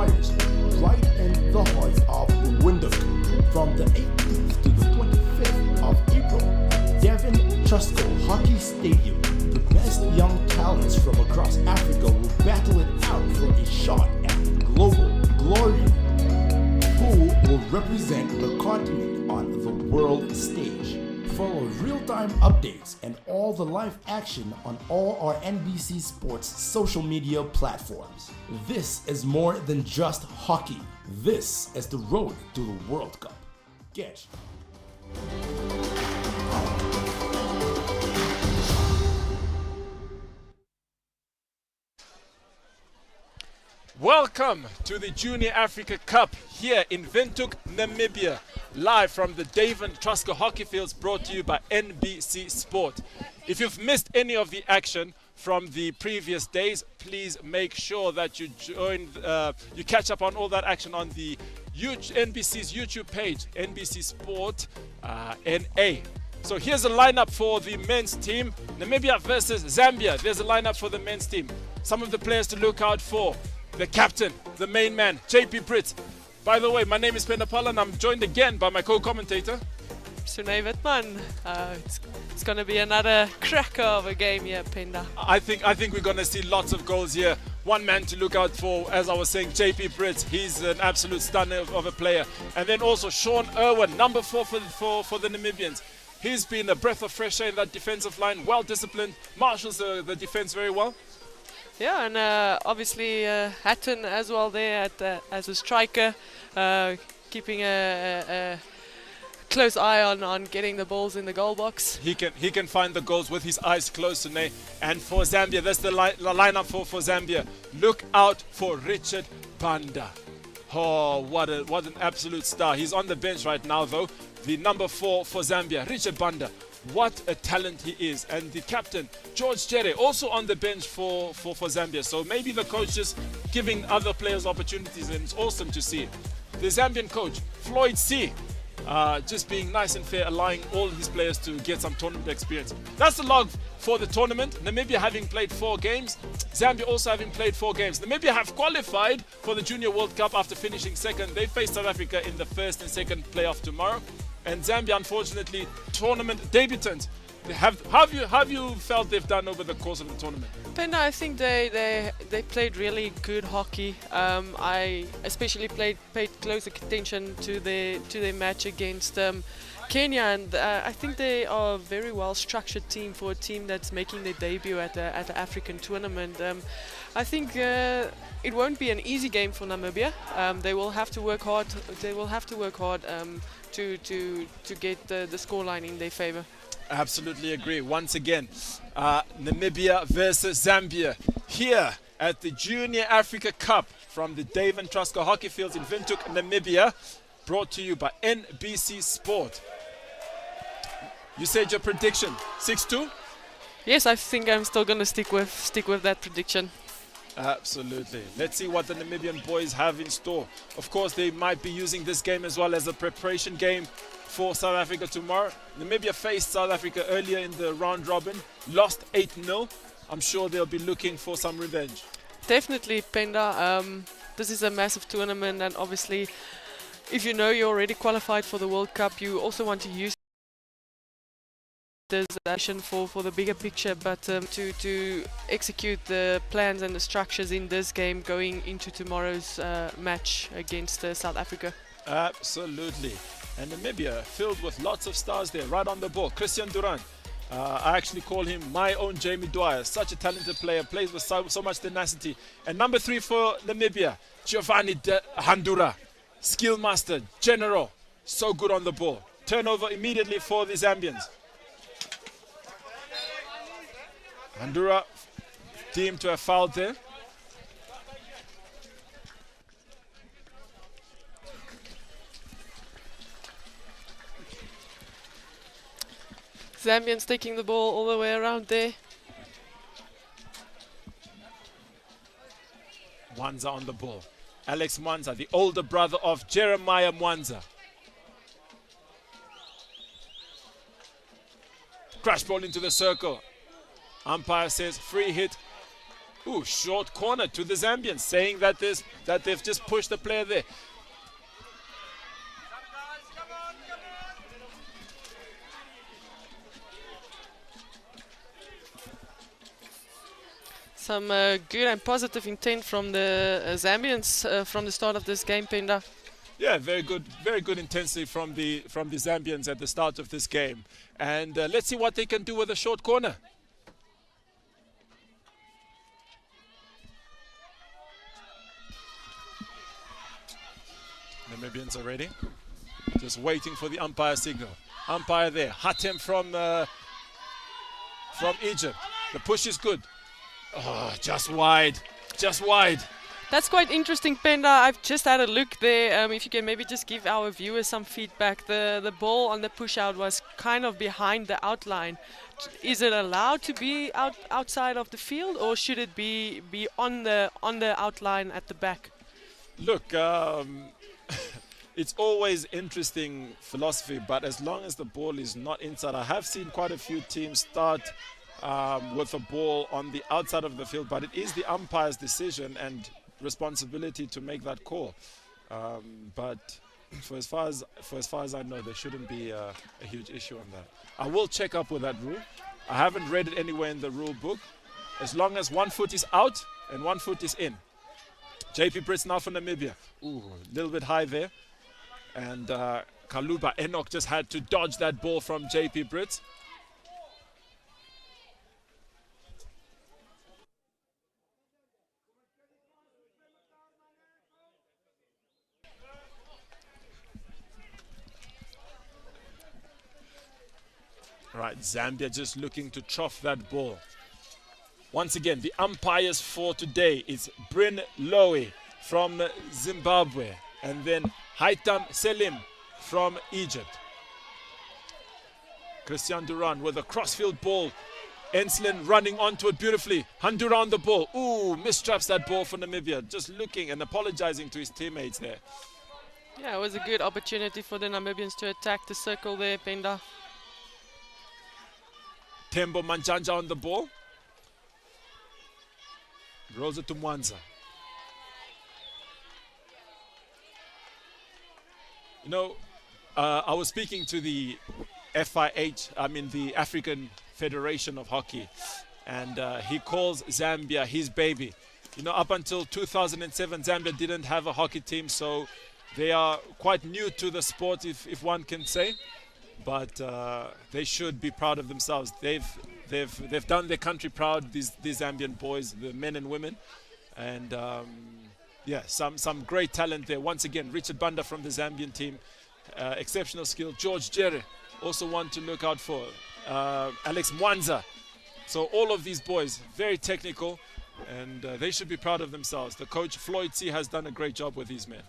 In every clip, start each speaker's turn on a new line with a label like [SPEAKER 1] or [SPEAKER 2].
[SPEAKER 1] Warriors, right in the heart of Windhoek. From the 18th to the 25th of April, Devin Trustco Hockey Stadium, the best young talents from across Africa will battle it out for a shot at global glory. Who will represent the continent on the world stage? Follow real-time updates and all the live action on all our NBC Sports social media platforms. This is more than just hockey. This is the road to the World Cup. Catch.
[SPEAKER 2] Welcome to the Junior Africa Cup here in Windhoek, Namibia. Live from the Dave and Trustco Hockey Fields, brought to you by NBC Sport. If you've missed any of the action from the previous days, please make sure that you you catch up on all that action on the NBC's YouTube page, NBC Sport NA. So here's a lineup for the men's team. Namibia versus Zambia. There's a lineup for the men's team. Some of the players to look out for. The captain, the main man, JP Britt. By the way, my name is Pendapala and I'm joined again by my co-commentator,
[SPEAKER 3] Sunay Wittman. It's going to be another cracker of a game here, Penda.
[SPEAKER 2] I think we're going to see lots of goals here. One man to look out for, as I was saying, JP Britt. He's an absolute stunner of a player. And then also Sean Irwin, number 4 for the Namibians. He's been a breath of fresh air in that defensive line, well disciplined, marshals the defense very well.
[SPEAKER 3] Yeah, and obviously Hatton as well there as a striker, keeping a close eye on getting the balls in the goal box.
[SPEAKER 2] He can find the goals with his eyes closed today. And for Zambia, that's the lineup for Zambia. Look out for Richard Banda. Oh, what an absolute star. He's on the bench right now though. The number 4 for Zambia, Richard Banda. What a talent he is. And the captain, George Jere, also on the bench for Zambia. So maybe the coach is giving other players opportunities, and it's awesome to see. The Zambian coach, Floyd C, just being nice and fair, allowing all his players to get some tournament experience. That's the log for the tournament. Namibia having played 4 games. Zambia also having played 4 games. Namibia have qualified for the Junior World Cup after finishing second. They face South Africa in the first and second playoff tomorrow. And Zambia, unfortunately, tournament debutant. How have you felt they've done over the course of the tournament?
[SPEAKER 3] Penda, I think they played really good hockey. I especially paid close attention to their match against Kenya, and I think they are a very well structured team for a team that's making their debut at the African tournament. I think it won't be an easy game for Namibia. They will have to work hard. To get the scoreline in their favor.
[SPEAKER 2] Absolutely agree. Once again, Namibia versus Zambia here at the Junior Africa Cup from the Dave and Trustco Hockey Fields in Windhoek, Namibia, brought to you by NBC Sport. You said your prediction, 6-2?
[SPEAKER 3] Yes, I think I'm still going to stick with that prediction.
[SPEAKER 2] Absolutely. Let's see what the Namibian boys have in store. Of course, they might be using this game as well as a preparation game for South Africa tomorrow. Namibia faced South Africa earlier in the round robin, lost 8-0. I'm sure they'll be looking for some revenge.
[SPEAKER 3] Definitely, Penda. This is a massive tournament, and obviously, if you know you're already qualified for the World Cup, you also want to use this action for the bigger picture, but to execute the plans and the structures in this game going into tomorrow's match against South Africa.
[SPEAKER 2] Absolutely. And Namibia filled with lots of stars there, right on the ball. Christian Duran. I actually call him my own Jamie Dwyer. Such a talented player, plays with so much tenacity. And number 3 for Namibia, Giovanni Handura. Skill master, general, so good on the ball. Turnover immediately for the Zambians. Handura deemed to have fouled there.
[SPEAKER 3] Zambians taking the ball all the way around there.
[SPEAKER 2] Mwanza on the ball. Alex Mwanza, the older brother of Jeremiah Mwanza. Crash ball into the circle. Umpire says free hit. Ooh, short corner to the Zambians, saying that they've just pushed the player there.
[SPEAKER 3] Some good and positive intent from the Zambians from the start of this game, Penda.
[SPEAKER 2] Yeah, very good intensity from the Zambians at the start of this game. And let's see what they can do with a short corner. Namibians are ready. Just waiting for the umpire signal. Umpire there. Hatem from Egypt. The push is good. Oh, just wide. Just wide.
[SPEAKER 3] That's quite interesting, Penda. I've just had a look there. If you can maybe just give our viewers some feedback. The ball on the push out was kind of behind the outline. Is it allowed to be outside of the field, or should it be on the outline at the back?
[SPEAKER 2] Look, it's always interesting philosophy, but as long as the ball is not inside, I have seen quite a few teams start with the ball on the outside of the field, but it is the umpire's decision and responsibility to make that call. But for as far as I know, there shouldn't be a huge issue on that. I will check up with that rule. I haven't read it anywhere in the rule book. As long as 1 foot is out and 1 foot is in. JP Brits now for Namibia. Ooh, a little bit high there. And Kaluba Enoch just had to dodge that ball from JP Brits. Right, Zambia just looking to trough that ball. Once again, the umpires for today is Bryn Lowe from Zimbabwe and then Haitam Selim from Egypt. Christian Duran with a crossfield ball. Enslin running onto it beautifully. Handura on the ball. Ooh, mistraps that ball for Namibia. Just looking and apologizing to his teammates there.
[SPEAKER 3] Yeah, it was a good opportunity for the Namibians to attack the circle there, Penda.
[SPEAKER 2] Tembo Manjanja on the ball. Rolls it to Mwanza. You know, I was speaking to the the African Federation of Hockey, and he calls Zambia his baby. You know, up until 2007, Zambia didn't have a hockey team, so they are quite new to the sport, if one can say. But they should be proud of themselves. They've done their country proud. These Zambian boys, the men and women, and yeah, some great talent there. Once again, Richard Banda from the Zambian team, exceptional skill. George Jere, also one to look out for. Alex Mwanza. So all of these boys, very technical, and they should be proud of themselves. The coach Floyd C has done a great job with these men.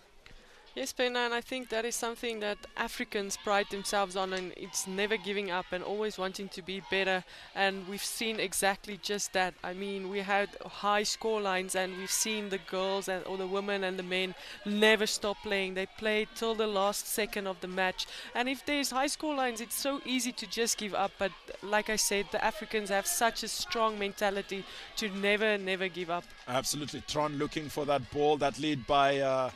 [SPEAKER 3] Yes, Pena, and I think that is something that Africans pride themselves on, and it's never giving up and always wanting to be better. And we've seen exactly just that. I mean, we had high score lines, and we've seen the girls or the women and the men never stop playing. They played till the last second of the match. And if there's high score lines, it's so easy to just give up. But like I said, the Africans have such a strong mentality to never give up.
[SPEAKER 2] Absolutely. Tron looking for that ball, that lead by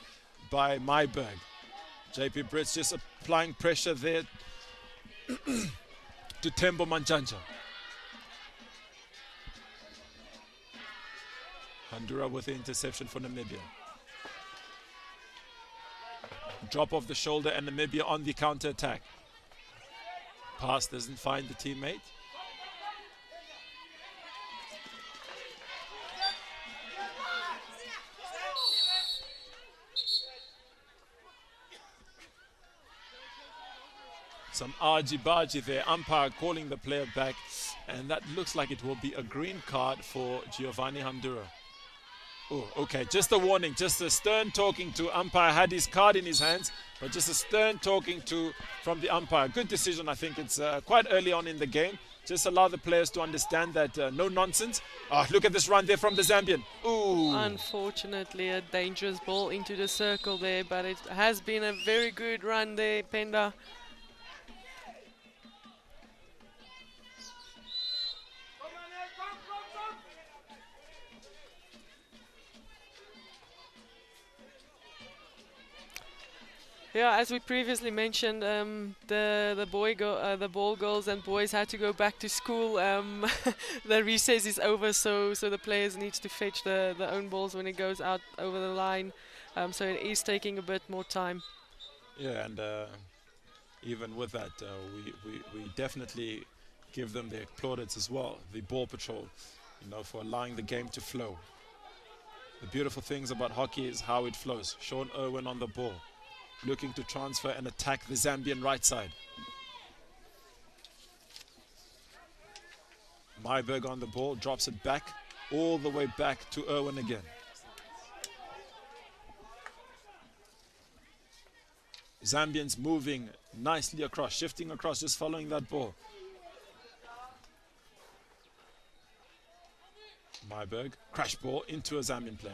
[SPEAKER 2] Myberg. JP Brits just applying pressure there to Tembo Manjanja. Handura with the interception for Namibia. Drop off the shoulder and Namibia on the counter attack. Pass doesn't find the teammate. Some argy-bargy there, umpire calling the player back, and that looks like it will be a green card for Giovanni Handura. Oh, okay, just a warning, just a stern talking to umpire, had his card in his hands, but just a stern talking to from the umpire. Good decision, I think. It's quite early on in the game. Just allow the players to understand that no nonsense. Oh, look at this run there from the Zambian. Ooh.
[SPEAKER 3] Unfortunately, a dangerous ball into the circle there, but it has been a very good run there, Penda. Yeah, as we previously mentioned, the ball girls and boys had to go back to school. The recess is over, so the players needs to fetch the own balls when it goes out over the line. So it is taking a bit more time.
[SPEAKER 2] Yeah, and even with that, we definitely give them their plaudits as well. The ball patrol, for allowing the game to flow. The beautiful things about hockey is how it flows. Sean Irwin on the ball, looking to transfer and attack the Zambian right side. Myberg on the ball, drops it back, all the way back to Irwin again. Zambians moving nicely across, shifting across, just following that ball. Myberg, crash ball into a Zambian player.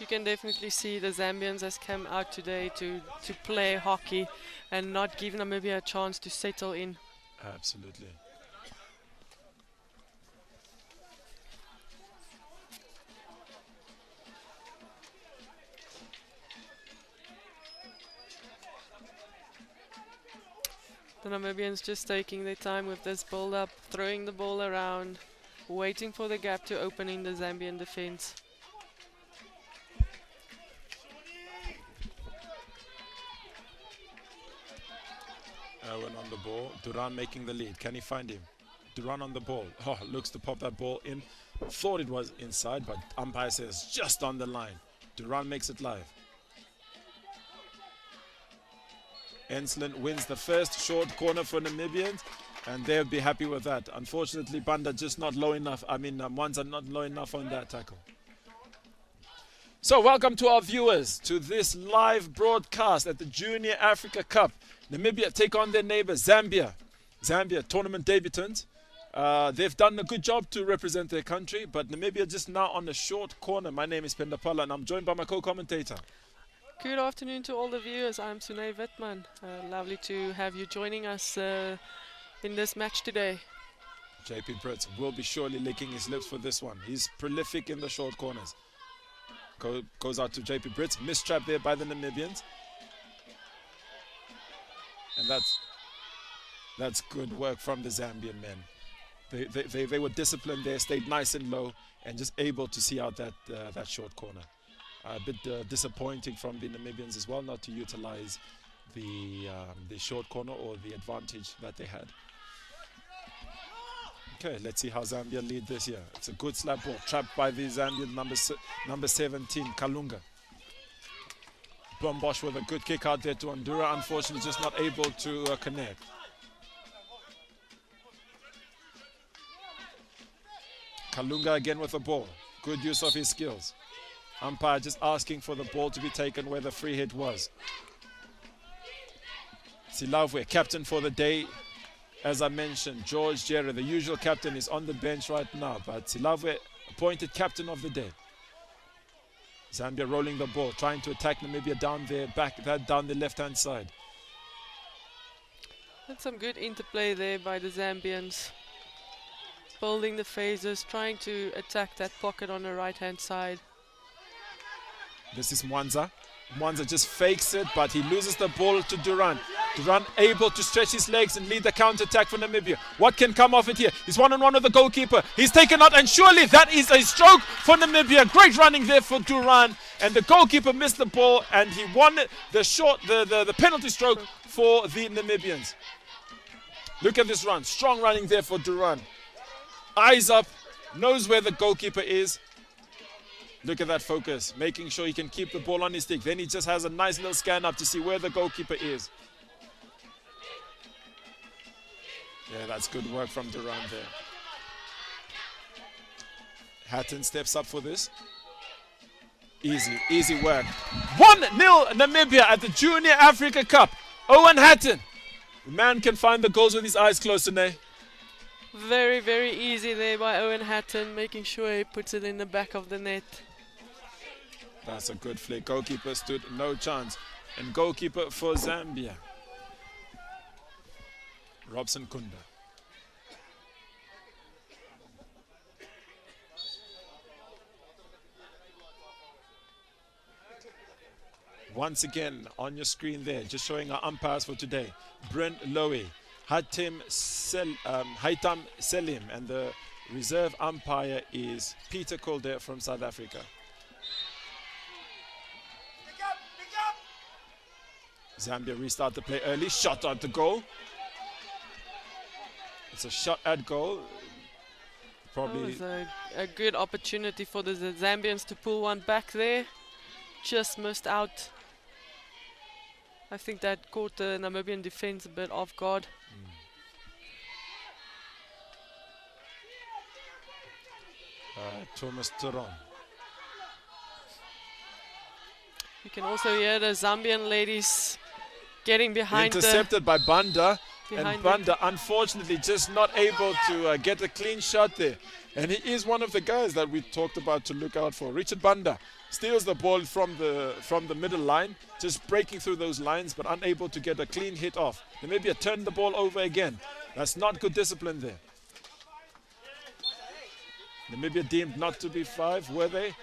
[SPEAKER 3] You can definitely see the Zambians has come out today to play hockey and not give Namibia a chance to settle in.
[SPEAKER 2] Absolutely.
[SPEAKER 3] The Namibians just taking their time with this build-up, throwing the ball around, waiting for the gap to open in the Zambian defense.
[SPEAKER 2] Owen on the ball. Duran making the lead. Can he find him? Duran on the ball. Oh, looks to pop that ball in. Thought it was inside, but umpire says just on the line. Duran makes it live. Ensland wins the first short corner for Namibians, and they'll be happy with that. Unfortunately, Banda just not low enough. Mwanza not low enough on that tackle. So welcome to our viewers to this live broadcast at the Junior Africa Cup. Namibia take on their neighbor Zambia. Zambia tournament debutants. They've done a good job to represent their country, but Namibia just now on a short corner. My name is Pendapala and I'm joined by my co-commentator.
[SPEAKER 3] Good afternoon to all the viewers. I'm Sunay Wittmann. Lovely to have you joining us in this match today.
[SPEAKER 2] JP Brits will be surely licking his lips for this one. He's prolific in the short corners. Goes out to JP Brits. Mistrap there by the Namibians. And that's good work from the Zambian men. They were disciplined there, stayed nice and low, and just able to see out that short corner. A bit disappointing from the Namibians as well, not to utilize the short corner or the advantage that they had. Okay, let's see how Zambia lead this year. It's a good slap ball, trapped by the Zambian number 17, Kalunga. Bombosh with a good kick out there to Ondura, unfortunately just not able to connect. Kalunga again with the ball, good use of his skills. Umpire just asking for the ball to be taken where the free hit was. Silavwe, captain for the day. As I mentioned, George Jerry, the usual captain, is on the bench right now, but Silavwe appointed captain of the day. Zambia rolling the ball, trying to attack Namibia down their back, down the left-hand side.
[SPEAKER 3] That's some good interplay there by the Zambians. Building the phases, trying to attack that pocket on the right-hand side.
[SPEAKER 2] This is Mwanza. Mwanza just fakes it, but he loses the ball to Duran. Duran able to stretch his legs and lead the counter-attack for Namibia. What can come off it here? He's one-on-one with the goalkeeper. He's taken out, and surely that is a stroke for Namibia. Great running there for Duran, and the goalkeeper missed the ball, and he won the penalty stroke for the Namibians. Look at this run. Strong running there for Duran. Eyes up, knows where the goalkeeper is. Look at that focus, making sure he can keep the ball on his stick. Then he just has a nice little scan up to see where the goalkeeper is. Yeah, that's good work from Duran there. Hatton steps up for this. Easy work. 1-0 Namibia at the Junior Africa Cup. Owen Hatton. The man can find the goals with his eyes closed today.
[SPEAKER 3] Very, very easy there by Owen Hatton, making sure he puts it in the back of the net.
[SPEAKER 2] That's a good flick. Goalkeeper stood no chance. And goalkeeper for Zambia. Robson Kunda. Once again on your screen there, just showing our umpires for today. Brent Lowe, Haitam Selim, and the reserve umpire is Peter Kolder from South Africa. Zambia restart the play early, shot at the goal. It's a shot at goal. Probably
[SPEAKER 3] That was a good opportunity for the Zambians to pull one back there. Just missed out. I think that caught the Namibian defense a bit off guard.
[SPEAKER 2] Thomas Turon.
[SPEAKER 3] You can also hear the Zambian ladies getting behind
[SPEAKER 2] Intercepted by Banda. And
[SPEAKER 3] behind
[SPEAKER 2] Banda, unfortunately, just not able to get a clean shot there. And he is one of the guys that we talked about to look out for. Richard Banda steals the ball from the middle line, just breaking through those lines, but unable to get a clean hit off. Namibia turned the ball over again. That's not good discipline there. Namibia deemed not to be 5, were they?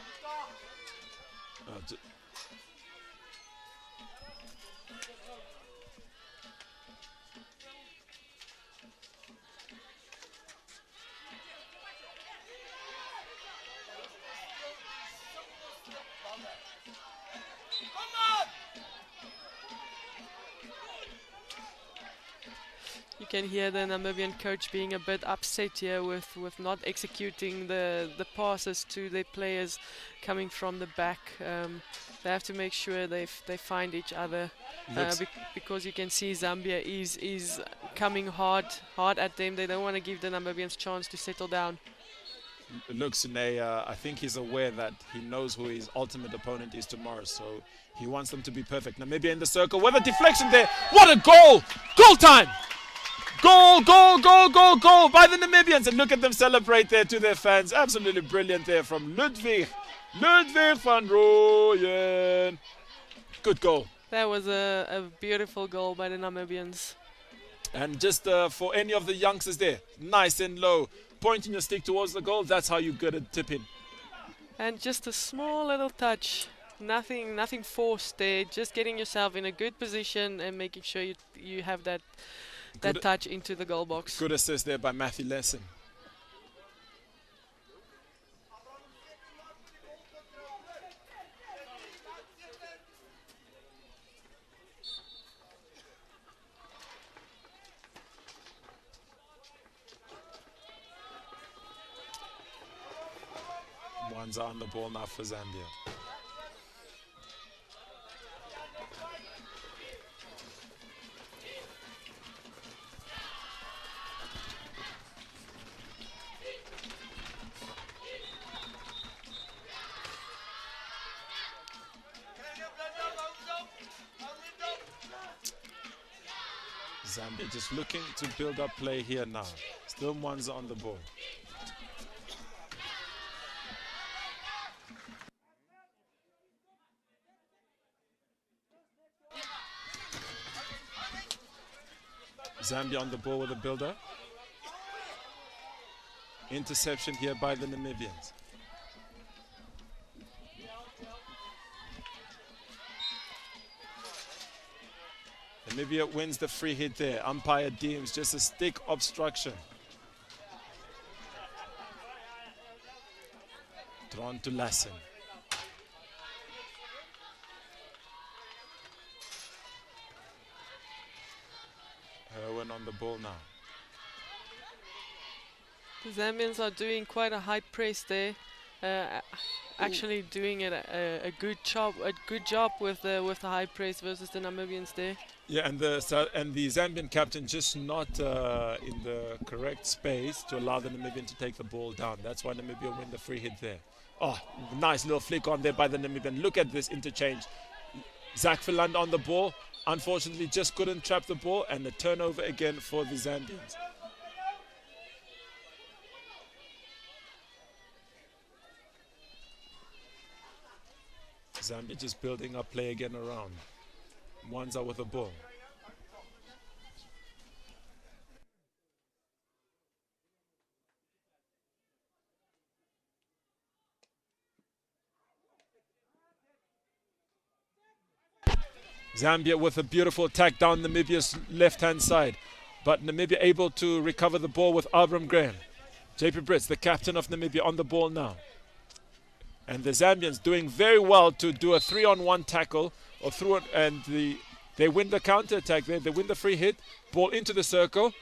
[SPEAKER 3] You can hear the Namibian coach being a bit upset here with not executing the passes to their players coming from the back. They have to make sure they find each other because you can see Zambia is coming hard at them. They don't want to give the Namibians chance to settle down.
[SPEAKER 2] Look, Sune, I think he's aware that he knows who his ultimate opponent is tomorrow, so he wants them to be perfect. Namibia in the circle with a deflection there. What a goal! Goal time! Goal, goal, goal, goal, goal by the Namibians. And look at them celebrate there to their fans. Absolutely brilliant there from Ludwig van Rooyen. Good goal.
[SPEAKER 3] That was a beautiful goal by the Namibians.
[SPEAKER 2] And just for any of the youngsters there, nice and low, pointing your stick towards the goal. That's how you get a tip in.
[SPEAKER 3] And just a small little touch. Nothing forced there. Just getting yourself in a good position and making sure you have that touch into the goal box.
[SPEAKER 2] Good assist there by Matthew Lesson. One's on the ball now for Zambia. Zambia just looking to build up play here now. Still Mwanza on the ball. Zambia on the ball with a builder. Interception here by the Namibians. Namibia wins the free hit there. Umpire deems just a stick obstruction. Drawn to Lassen. Herwin on the ball now.
[SPEAKER 3] The Zambians are doing quite a high press there. Actually doing it a good job with the high press versus the Namibians there.
[SPEAKER 2] Yeah, and the Zambian captain just not in the correct space to allow the Namibian to take the ball down. That's why Namibia win the free hit there. Oh, nice little flick on there by the Namibian. Look at this interchange. Zach Philander on the ball. Unfortunately, just couldn't trap the ball, and the turnover again for the Zambians. Zambia just building up play again around. Mwanza with the ball. Zambia with a beautiful attack down Namibia's left-hand side. But Namibia able to recover the ball with Abram Graham. JP Brits, the captain of Namibia, on the ball now. And the Zambians doing very well to do a 3-on-1 tackle or through it, and they win the counter-attack there. They win the free hit. Ball into the circle.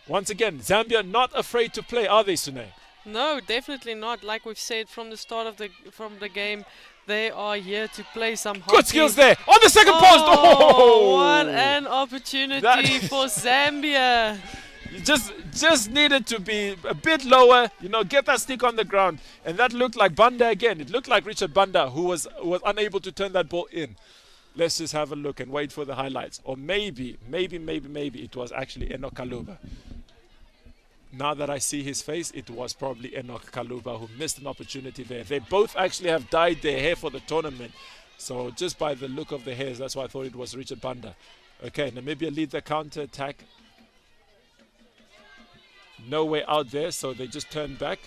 [SPEAKER 2] Once again, Zambia not afraid to play, are they, Sune?
[SPEAKER 3] No, definitely not. Like we've said from the start of the game, they are here to play some hockey.
[SPEAKER 2] Good skills there on the second post. Oh,
[SPEAKER 3] what an opportunity for Zambia!
[SPEAKER 2] Just needed to be a bit lower, get that stick on the ground, and that looked like Banda again. It looked like Richard Banda who was unable to turn that ball in. Let's just have a look and wait for the highlights. Or maybe it was actually Enoch Kaluba. Now that I see his face, it was probably Enoch Kaluba who missed an opportunity there. They both actually have dyed their hair for the tournament. So just by the look of the hairs, that's why I thought it was Richard Banda. Okay, Namibia lead the counter-attack. No way out there, so they just turn back.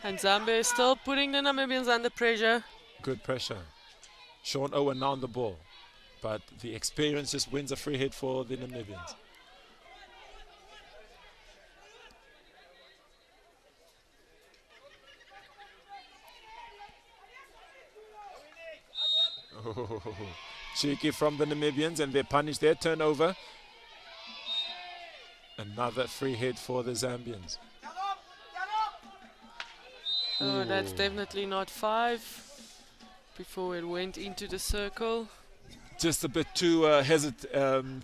[SPEAKER 3] And Zambia is still putting the Namibians under pressure.
[SPEAKER 2] Good pressure. Sean Owen now on the ball. But the experience just wins a free hit for the Namibians. Oh, cheeky from the Namibians, and they punish their turnover. Another free hit for the Zambians.
[SPEAKER 3] Oh, that's definitely not 5 before it went into the circle.
[SPEAKER 2] Just a bit too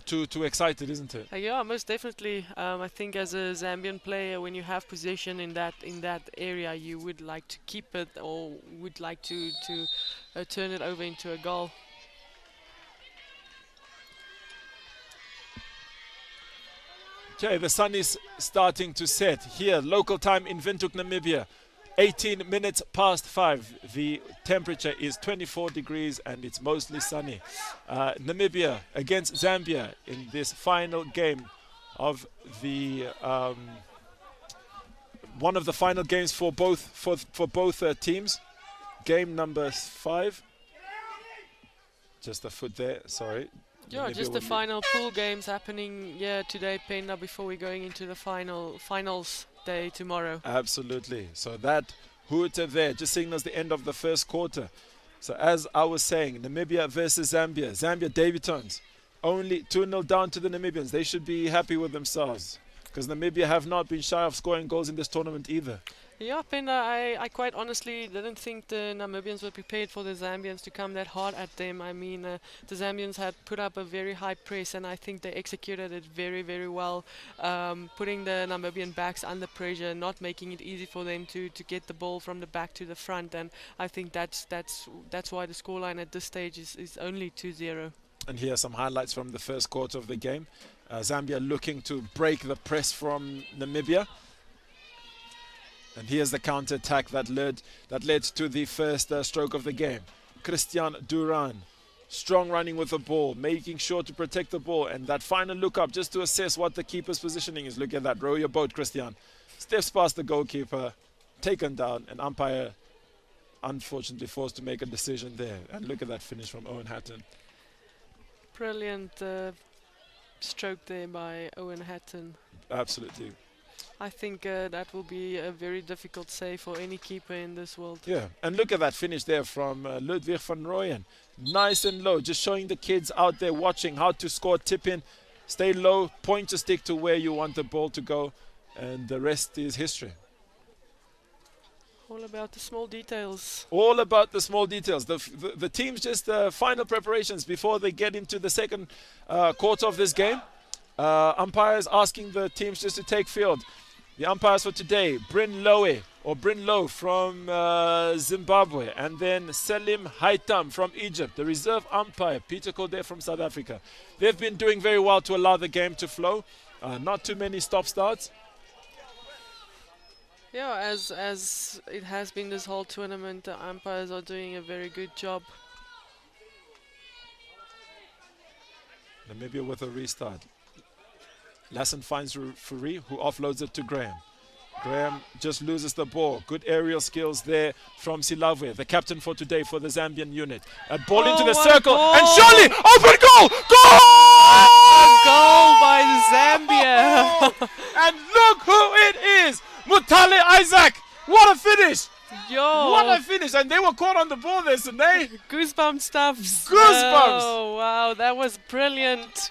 [SPEAKER 2] too excited, isn't it?
[SPEAKER 3] Yeah, most definitely. I think as a Zambian player, when you have possession in that area, you would like to keep it or would like to turn it over into a goal.
[SPEAKER 2] Okay, the sun is starting to set here. Local time in Windhoek, Namibia. 18 minutes past 5. The temperature is 24 degrees and it's mostly sunny. Namibia against Zambia in this final game of the one of the final games for both teams. Game number 5. Just a foot there. Sorry.
[SPEAKER 3] Yeah,
[SPEAKER 2] Namibia
[SPEAKER 3] just the final pool games happening today, Penda, before we're going into the finals day tomorrow.
[SPEAKER 2] Absolutely. So that hooter there just signals the end of the first quarter. So as I was saying, Namibia versus Zambia. Zambia debutants. Only 2-0 down to the Namibians. They should be happy with themselves because Namibia have not been shy of scoring goals in this tournament either.
[SPEAKER 3] Yeah, Penda, I quite honestly didn't think the Namibians were prepared for the Zambians to come that hard at them. I mean, the Zambians had put up a very high press and I think they executed it very, very well, putting the Namibian backs under pressure, not making it easy for them to get the ball from the back to the front, and I think that's why the scoreline at this stage is only 2-0.
[SPEAKER 2] And here are some highlights from the first quarter of the game. Zambia looking to break the press from Namibia. And here's the counter-attack that led to the first stroke of the game. Christian Duran, strong running with the ball, making sure to protect the ball. And that final look up just to assess what the keeper's positioning is. Look at that. Row your boat, Christian. Steps past the goalkeeper, taken down, and umpire unfortunately forced to make a decision there. And look at that finish from Owen Hatton.
[SPEAKER 3] Brilliant stroke there by Owen Hatton.
[SPEAKER 2] Absolutely.
[SPEAKER 3] I think that will be a very difficult save for any keeper in this world.
[SPEAKER 2] Yeah, and look at that finish there from Ludwig van Rooyen. Nice and low, just showing the kids out there watching how to score, tip in, stay low, point your stick to where you want the ball to go, and the rest is history.
[SPEAKER 3] All about the small details.
[SPEAKER 2] All about the small details. The team's just final preparations before they get into the second quarter of this game. Umpires asking the teams just to take field. The umpires for today, Bryn Lowe from Zimbabwe, and then Selim Haitam from Egypt. The reserve umpire, Peter Kode from South Africa. They've been doing very well to allow the game to flow. Not too many stop-starts.
[SPEAKER 3] Yeah, as it has been this whole tournament, the umpires are doing a very good job.
[SPEAKER 2] Namibia with a restart. Lassen finds Fourie, who offloads it to Graham. Graham just loses the ball. Good aerial skills there from Silavwe, the captain for today for the Zambian unit. A ball into the
[SPEAKER 3] what a
[SPEAKER 2] circle,
[SPEAKER 3] goal!
[SPEAKER 2] and surely open goal!
[SPEAKER 3] A
[SPEAKER 2] Goal!
[SPEAKER 3] goal by Zambia.
[SPEAKER 2] And look who it is! Mutale Isaac! What a finish!
[SPEAKER 3] Yo,
[SPEAKER 2] What a finish! And they were caught on the ball there, Sine.
[SPEAKER 3] goosebump stuffs.
[SPEAKER 2] Goosebumps!
[SPEAKER 3] Oh wow, that was brilliant.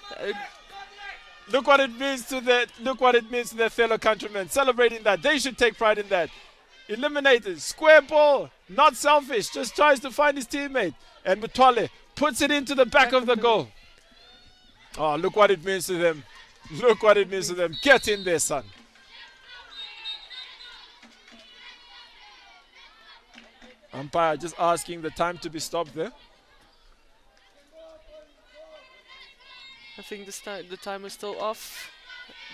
[SPEAKER 2] Look what it means to their fellow countrymen. Celebrating that. They should take pride in that. Eliminated. Square ball. Not selfish. Just tries to find his teammate. And Mutale puts it into the back of the goal. Oh, look what it means to them. Look what it means to them. Get in there, son. Umpire just asking the time to be stopped there.
[SPEAKER 3] I think the time is still off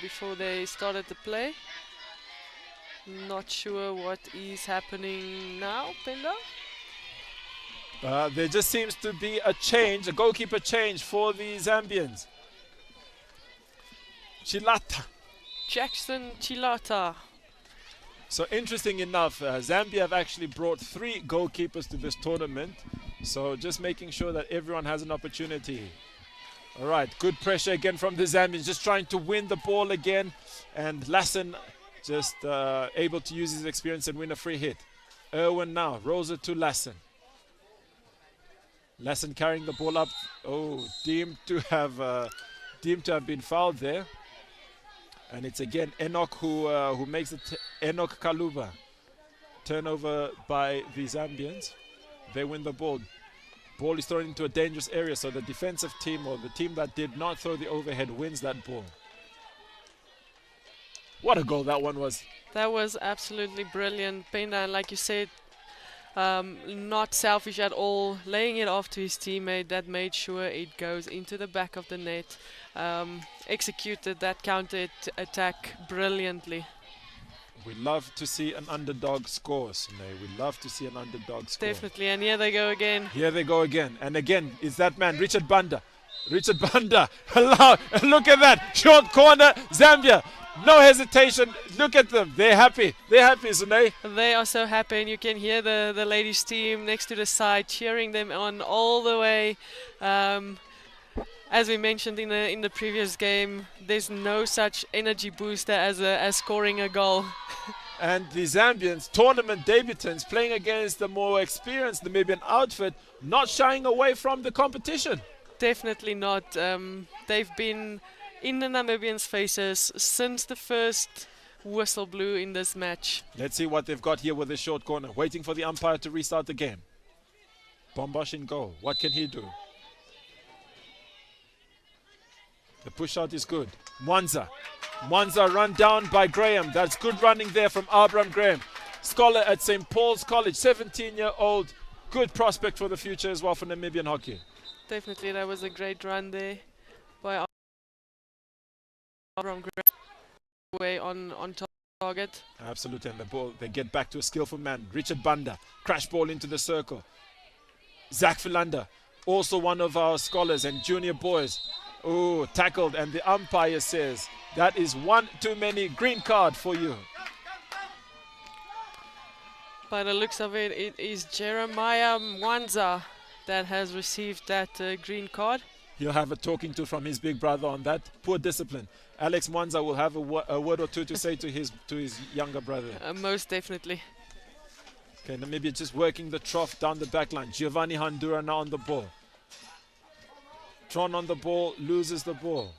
[SPEAKER 3] before they started the play. Not sure what is happening now, Penda.
[SPEAKER 2] There just seems to be a change, a goalkeeper change for the Zambians. Chilata.
[SPEAKER 3] Jackson Chilata.
[SPEAKER 2] So interesting enough, Zambia have actually brought 3 goalkeepers to this tournament. So just making sure that everyone has an opportunity. All right, good pressure again from the Zambians, just trying to win the ball again. And Lassen just able to use his experience and win a free hit. Irwin now rolls it to Lassen. Lassen carrying the ball up. Oh, deemed to have been fouled there. And it's again Enoch who makes it. Enoch Kaluba. Turnover by the Zambians. They win the ball. Ball is thrown into a dangerous area, so the defensive team, or the team that did not throw the overhead, wins that ball. What a goal that one was.
[SPEAKER 3] That was absolutely brilliant. Penda, like you said, not selfish at all, laying it off to his teammate that made sure it goes into the back of the net. Executed that counter attack brilliantly.
[SPEAKER 2] We love to see an underdog score, Sine. We love to see an underdog score.
[SPEAKER 3] Definitely, and here they go again.
[SPEAKER 2] Here they go again. And again, is that man, Richard Banda. Richard Banda. Look at that. Short corner, Zambia. No hesitation. Look at them. They're happy. They're happy, Sine.
[SPEAKER 3] They are so happy, and you can hear the ladies' team next to the side cheering them on all the way. As we mentioned in the previous game, there's no such energy booster as scoring a goal.
[SPEAKER 2] And the Zambians, tournament debutants, playing against the more experienced Namibian outfit, not shying away from the competition.
[SPEAKER 3] Definitely not. They've been in the Namibians' faces since the first whistle blew in this match.
[SPEAKER 2] Let's see what they've got here with this short corner. Waiting for the umpire to restart the game. Bombosh in goal. What can he do? The push out is good. Mwanza run down by Graham. That's good running there from Abraham Graham. Scholar at St. Paul's College, 17-year-old. Good prospect for the future as well for Namibian hockey.
[SPEAKER 3] Definitely, that was a great run there by Abraham Graham. Way on target.
[SPEAKER 2] Absolutely, and the ball, they get back to a skillful man. Richard Banda, crash ball into the circle. Zach Philander, also one of our scholars and junior boys. Oh, tackled, and the umpire says that is one too many, green card for you.
[SPEAKER 3] By the looks of it, it is Jeremiah Mwanza that has received that green card.
[SPEAKER 2] He'll have a talking to from his big brother on that. Poor discipline. Alex Mwanza will have a word or two to say to his younger brother.
[SPEAKER 3] Most definitely.
[SPEAKER 2] Okay, Namibia just working the trough down the back line. Giovanni Handura now on the ball. Tron on the ball, loses the ball.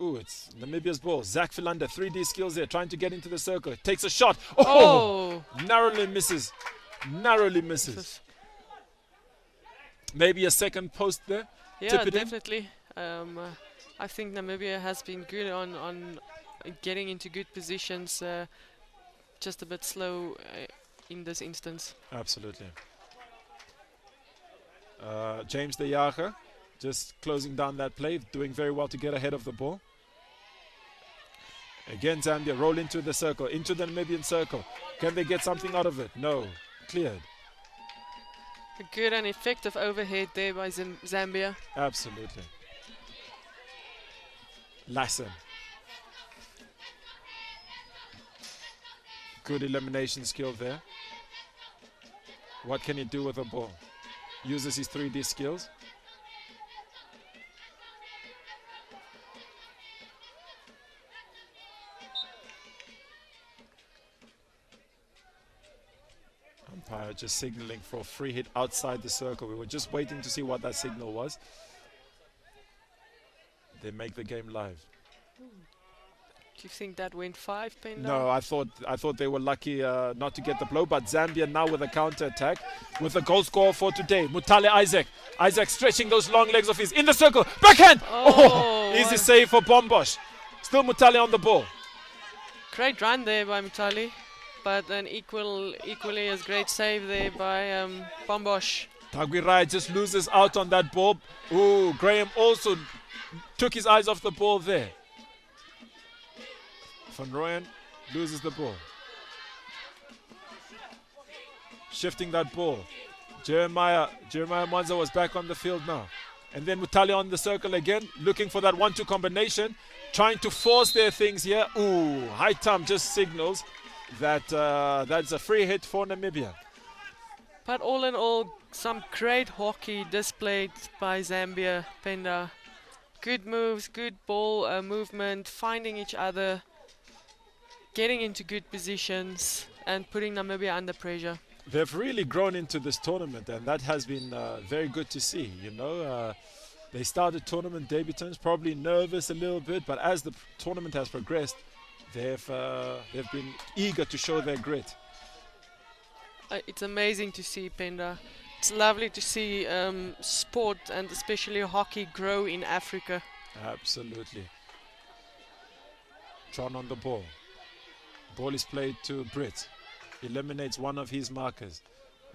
[SPEAKER 2] Ooh, it's Namibia's ball. Zach Philander, 3D skills there, trying to get into the circle. Takes a shot. Oh! Narrowly misses. Narrowly misses. Maybe a second post there.
[SPEAKER 3] Yeah, definitely. I think Namibia has been good on getting into good positions. Just a bit slow in this instance.
[SPEAKER 2] Absolutely. James de Jager just closing down that play, doing very well to get ahead of the ball. Again, Zambia roll into the circle, into the Namibian circle. Can they get something out of it? No. Cleared.
[SPEAKER 3] A good and effective overhead there by Zambia.
[SPEAKER 2] Absolutely. Lassen. Good elimination skill there. What can he do with a ball? Uses his 3D skills. Umpire just signaling for a free hit outside the circle. We were just waiting to see what that signal was. They make the game live.
[SPEAKER 3] Do you think that went 5, Penda?
[SPEAKER 2] No, I thought they were lucky not to get the blow, but Zambia now with a counter attack with a goal scorer for today, Mutale Isaac. Isaac stretching those long legs of his in the circle, backhand. Oh, easy save for Bombosh. Still Mutale on the ball.
[SPEAKER 3] Great run there by Mutale, but an equally as great save there by Bombosh.
[SPEAKER 2] Taguirai just loses out on that ball. Ooh, Graham also took his eyes off the ball there. Van Rooyen loses the ball. Shifting that ball. Jeremiah Mwanza was back on the field now. And then Mutale on the circle again, looking for that 1-2 combination, trying to force their things here. Ooh, Haitam just signals that that's a free hit for Namibia.
[SPEAKER 3] But all in all, some great hockey displayed by Zambia, Penda. Good moves, good ball movement, finding each other, getting into good positions and putting Namibia under pressure.
[SPEAKER 2] They've really grown into this tournament, and that has been very good to see. They started tournament debutants, probably nervous a little bit, but as the tournament has progressed, they've been eager to show their grit.
[SPEAKER 3] It's amazing to see, Penda. It's lovely to see sport and especially hockey grow in Africa.
[SPEAKER 2] Absolutely. Tron on the ball. Ball is played to Britt. Eliminates one of his markers.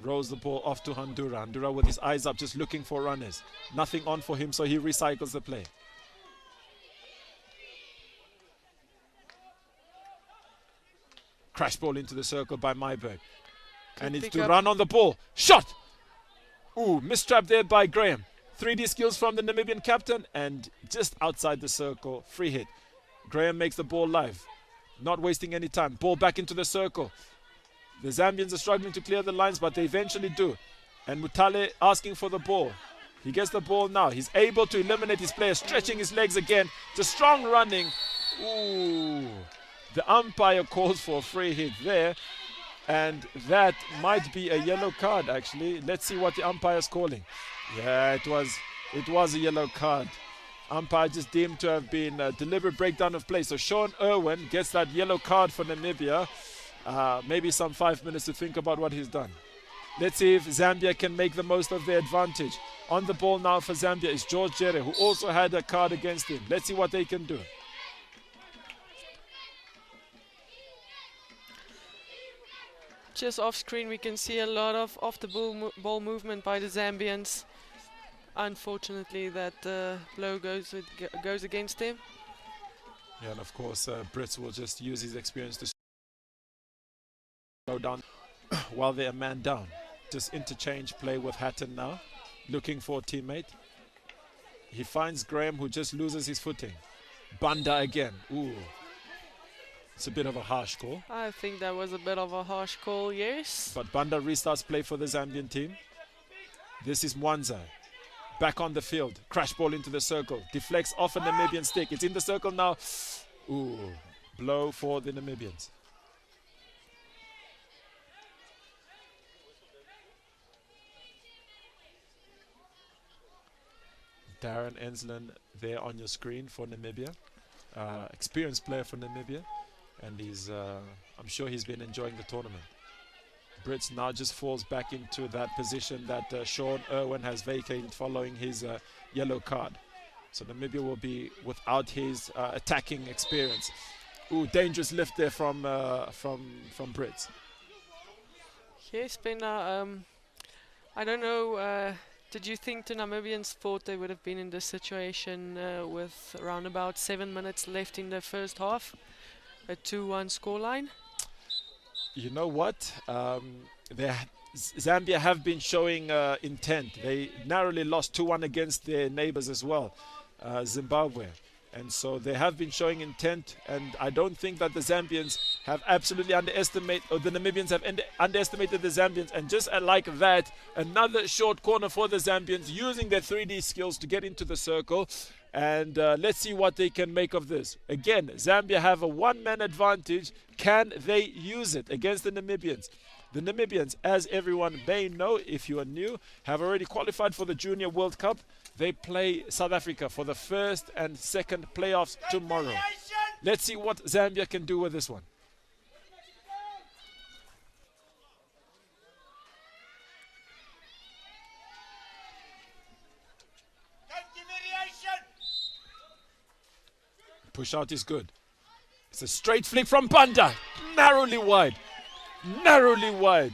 [SPEAKER 2] Rolls the ball off to Handura. Handura with his eyes up, just looking for runners. Nothing on for him, so he recycles the play. Crash ball into the circle by Myberg. And it's to run on the ball. Shot! Ooh, mistrap there by Graham. 3D skills from the Namibian captain, and just outside the circle, free hit. Graham makes the ball live. Not wasting any time. Ball back into the circle. The Zambians are struggling to clear the lines, but they eventually do. And Mutale asking for the ball. He gets the ball now. He's able to eliminate his player, stretching his legs again. Just strong running. Ooh. The umpire calls for a free hit there. And that might be a yellow card, actually. Let's see what the umpire's calling. Yeah, it was a yellow card. Umpire just deemed to have been a deliberate breakdown of play. So Sean Irwin gets that yellow card for Namibia. Maybe some 5 minutes to think about what he's done. Let's see if Zambia can make the most of their advantage. On the ball now for Zambia is George Jere, who also had a card against him. Let's see what they can do.
[SPEAKER 3] Just off screen we can see a lot of off the ball movement by the Zambians. Unfortunately that blow goes against him.
[SPEAKER 2] Yeah, and of course Brits will just use his experience to slow down while they're man down. Just interchange play with Hatton now, looking for a teammate. He finds Graham, who just loses his footing. Banda again. Ooh. It's a bit of a harsh call.
[SPEAKER 3] I think that was a bit of a harsh call, yes.
[SPEAKER 2] But Banda restarts play for the Zambian team. This is Mwanza. Back on the field. Crash ball into the circle. Deflects off a Namibian stick. It's in the circle now. Ooh. Blow for the Namibians. Darren Ensland there on your screen for Namibia. Experienced player for Namibia. And he's, I'm sure he's been enjoying the tournament. Brits now just falls back into that position that Sean Irwin has vacated following his yellow card. So Namibia will be without his attacking experience. Ooh, dangerous lift there from Brits.
[SPEAKER 3] Yes, Pena. I don't know. Did you think the Namibians thought they would have been in this situation with around about 7 minutes left in the first half? A 2-1 scoreline?
[SPEAKER 2] You know what? Zambia have been showing intent. They narrowly lost 2-1 against their neighbors as well, Zimbabwe. And so they have been showing intent, and I don't think that the Zambians have absolutely underestimated, or the Namibians have underestimated the Zambians. And just like that, another short corner for the Zambians, using their 3D skills to get into the circle. And let's see what they can make of this. Again, Zambia have a one-man advantage. Can they use it against the Namibians? The Namibians, as everyone may know, if you are new, have already qualified for the Junior World Cup. They play South Africa for the first and second playoffs tomorrow. Let's see what Zambia can do with this one. Push out is good. It's a straight flick from Banda. Narrowly wide. Narrowly wide.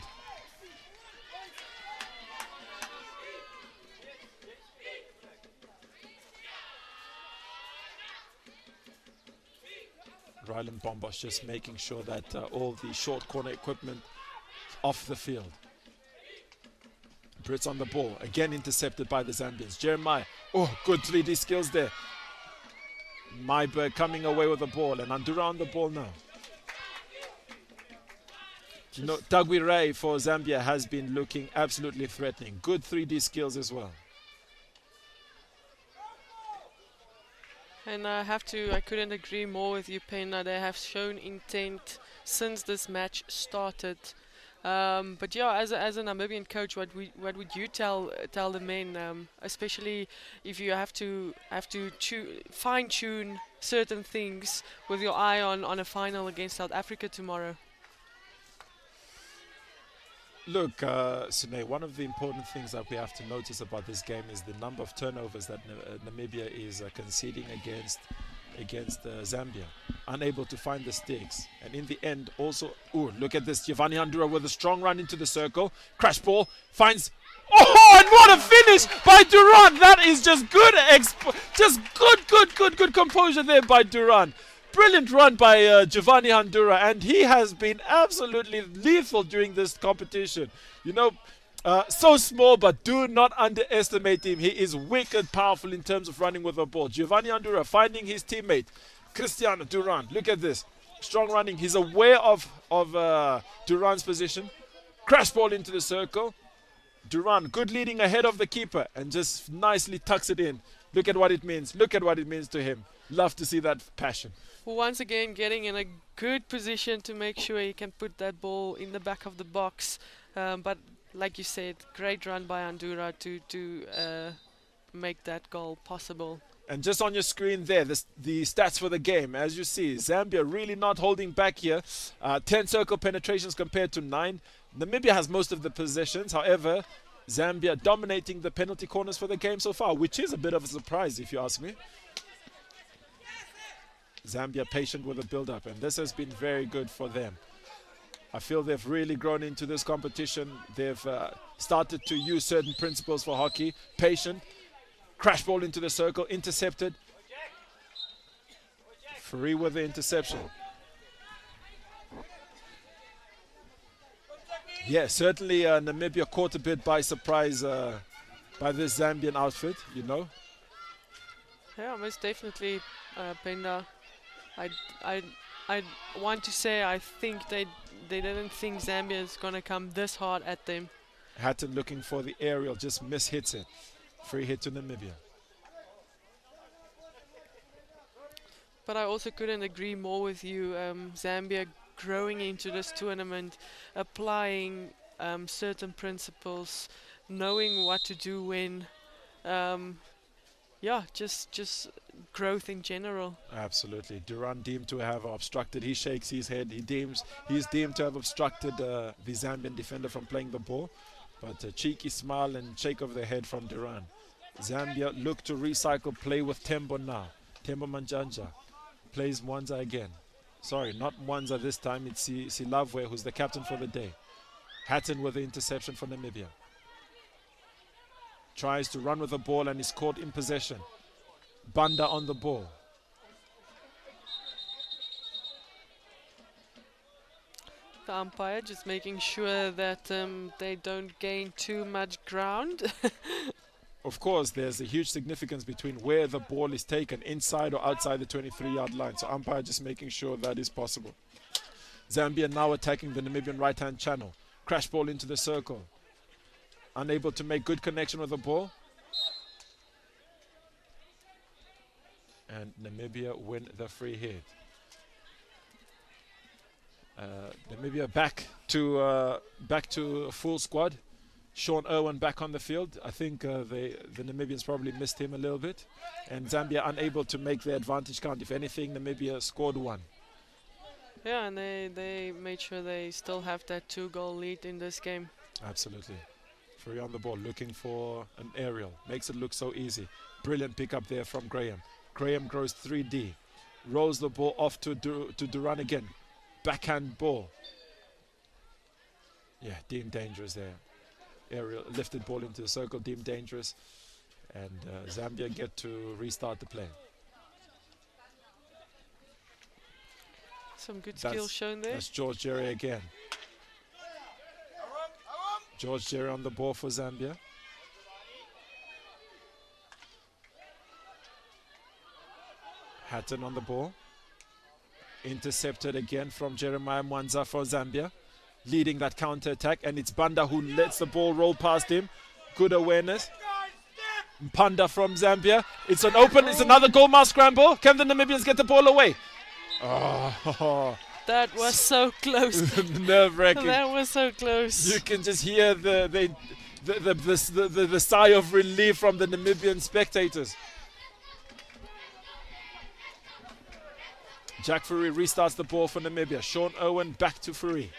[SPEAKER 2] Ryland Bombos just making sure that all the short corner equipment off the field. Brits on the ball. Again intercepted by the Zambians. Jeremiah. Oh, good 3D skills there. Myberg coming away with the ball, and Andura on the ball now. You know, Tagwi Ray for Zambia has been looking absolutely threatening. Good 3D skills as well.
[SPEAKER 3] And I couldn't agree more with you, Pena. They have shown intent since this match started. But yeah, as a Namibian coach, what would you tell the men, especially if you have to fine tune certain things with your eye on a final against South Africa tomorrow?
[SPEAKER 2] Look, Sune, one of the important things that we have to notice about this game is the number of turnovers that Namibia is conceding against Zambia. Unable to find the sticks. And in the end, also, look at this. Giovanni Handura with a strong run into the circle. Crash ball, finds... Oh, and what a finish by Duran! That is just good, good composure there by Duran. Brilliant run by Giovanni Handura, and he has been absolutely lethal during this competition. You know, so small, but do not underestimate him. He is wicked powerful in terms of running with the ball. Giovanni Handura finding his teammate, Cristiano Duran. Look at this. Strong running. He's aware of Duran's position. Crash ball into the circle. Duran, good leading ahead of the keeper, and just nicely tucks it in. Look at what it means. Look at what it means to him. Love to see that passion.
[SPEAKER 3] Once again, getting in a good position to make sure he can put that ball in the back of the box. But like you said, great run by Andura to make that goal possible.
[SPEAKER 2] And just on your screen there, the stats for the game. As you see, Zambia really not holding back here. 10 circle penetrations compared to 9. Namibia has most of the possessions. However, Zambia dominating the penalty corners for the game so far, which is a bit of a surprise if you ask me. Zambia patient with the build-up, and this has been very good for them. I feel they've really grown into this competition. They've started to use certain principles for hockey. Patient, crash ball into the circle, intercepted. Free with the interception. Yeah, certainly Namibia caught a bit by surprise by this Zambian outfit, you know.
[SPEAKER 3] Yeah, most definitely, Penda. I want to say I think they didn't think Zambia is going to come this hard at them.
[SPEAKER 2] Hatton looking for the aerial, just mishits it. Free hit to Namibia.
[SPEAKER 3] But I also couldn't agree more with you. Zambia growing into this tournament, applying certain principles, knowing what to do when. Yeah, just growth in general. Absolutely.
[SPEAKER 2] Duran deemed to have obstructed. He shakes his head. He's deemed to have obstructed the Zambian defender from playing the ball. But a cheeky smile and shake of the head from Duran. Zambia look to recycle play with Tembo now. Tembo Manjanja plays Mwanza again. Sorry, not Mwanza this time. It's Silavwe who's the captain for the day. Hatton with the interception for Namibia. Tries to run with the ball and is caught in possession. Banda on the ball.
[SPEAKER 3] The umpire just making sure that they don't gain too much ground.
[SPEAKER 2] Of course, there's a huge significance between where the ball is taken, inside or outside the 23-yard line. So umpire just making sure that is possible. Zambia now attacking the Namibian right-hand channel. Crash ball into the circle. Unable to make good connection with the ball. And Namibia win the free hit. Namibia back to full squad. Sean Irwin back on the field. I think the Namibians probably missed him a little bit. And Zambia unable to make their advantage count. If anything, Namibia scored one.
[SPEAKER 3] Yeah, and they made sure they still have that 2-goal lead in this game.
[SPEAKER 2] Absolutely. Free on the ball, looking for an aerial. Makes it look so easy. Brilliant pick up there from Graham. Graham grows 3D. Rolls the ball off to Duran again. Backhand ball. Yeah, deemed dangerous there. Aerial lifted ball into the circle, deemed dangerous. And Zambia get to restart the play.
[SPEAKER 3] Some good skills shown there.
[SPEAKER 2] That's George Jerry again. George Jerry on the ball for Zambia. Hatton on the ball. Intercepted again from Jeremiah Mwanza for Zambia. Leading that counter-attack, and it's Banda who lets the ball roll past him. Good awareness. Mpanda from Zambia. It's another goal mouth scramble. Can the Namibians get the ball away? Oh,
[SPEAKER 3] that was so close.
[SPEAKER 2] Nerve-wracking.
[SPEAKER 3] That was so close.
[SPEAKER 2] You can just hear the sigh of relief from the Namibian spectators. Jack Fourie restarts the ball for Namibia. Sean Owen back to Fourie.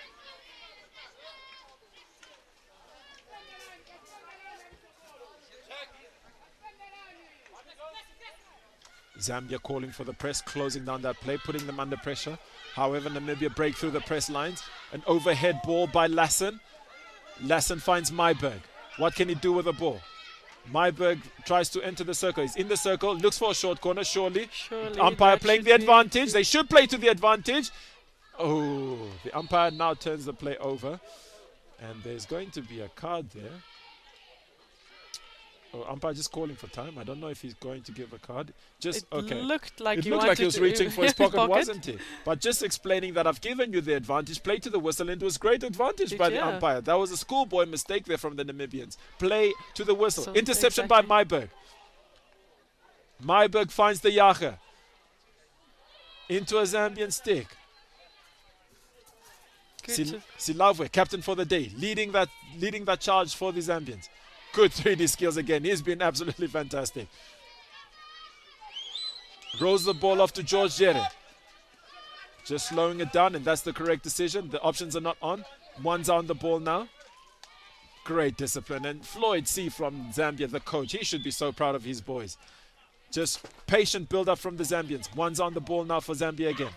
[SPEAKER 2] Zambia calling for the press, closing down that play, putting them under pressure. However, Namibia break through the press lines. An overhead ball by Lassen. Lassen finds Myberg. What can he do with the ball? Myberg tries to enter the circle. He's in the circle, looks for a short corner, surely. Umpire playing the advantage. They should play to the advantage. Oh, the umpire now turns the play over. And there's going to be a card there. Oh, umpire just calling for time. I don't know if he's going to give a card. Just okay.
[SPEAKER 3] It looked like
[SPEAKER 2] he was reaching for his pocket, wasn't he? But just explaining that I've given you the advantage. Play to the whistle, and it was great advantage by the umpire. That was a schoolboy mistake there from the Namibians. Play to the whistle. So interception by Myberg. Myberg finds the Jager. Into a Zambian stick. Silavwe, captain for the day, leading that charge for the Zambians. Good 3D skills again. He's been absolutely fantastic. Rolls the ball off to George Jere. Just slowing it down, and that's the correct decision. The options are not on. One's on the ball now. Great discipline. And Floyd C. from Zambia, the coach, he should be so proud of his boys. Just patient build-up from the Zambians. One's on the ball now for Zambia again.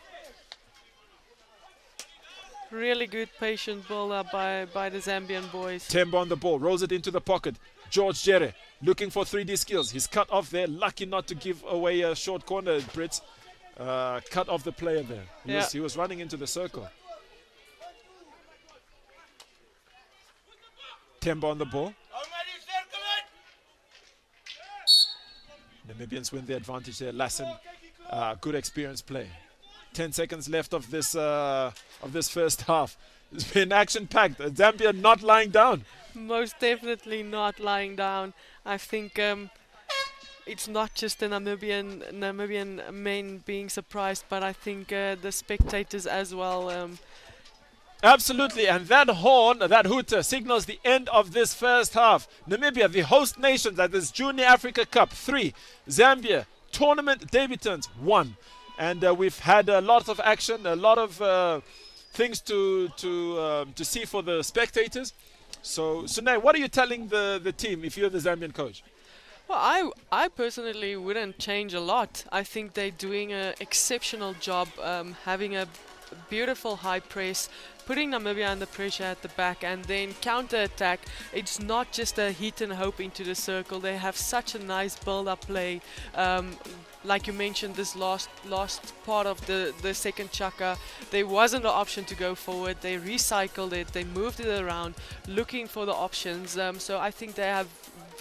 [SPEAKER 3] Really good patient build-up by the Zambian boys.
[SPEAKER 2] Tembo on the ball, rolls it into the pocket. George Jere looking for 3D skills. He's cut off there, lucky not to give away a short corner, Brits. Cut off the player there. He was running into the circle. Tembo on the ball. Namibians win the advantage there. Lassen, good experience play. 10 seconds left of this first half. It's been action-packed. Zambia not lying down.
[SPEAKER 3] Most definitely not lying down. I think it's not just the Namibian men being surprised, but I think the spectators as well.
[SPEAKER 2] Absolutely, and that horn, that hooter, signals the end of this first half. Namibia, the host nations at this Junior Africa Cup, 3. Zambia, tournament debutants, 1. And we've had a lot of action, a lot of things to see for the spectators. So, Sunay, what are you telling the team if you're the Zambian coach?
[SPEAKER 3] Well, I personally wouldn't change a lot. I think they're doing an exceptional job, having a beautiful high press, putting Namibia under pressure at the back, and then counter-attack. It's not just a hit and hope into the circle. They have such a nice build-up play. Like you mentioned, this last part of the second chaka, there wasn't an option to go forward. They recycled it, they moved it around, looking for the options. So I think they have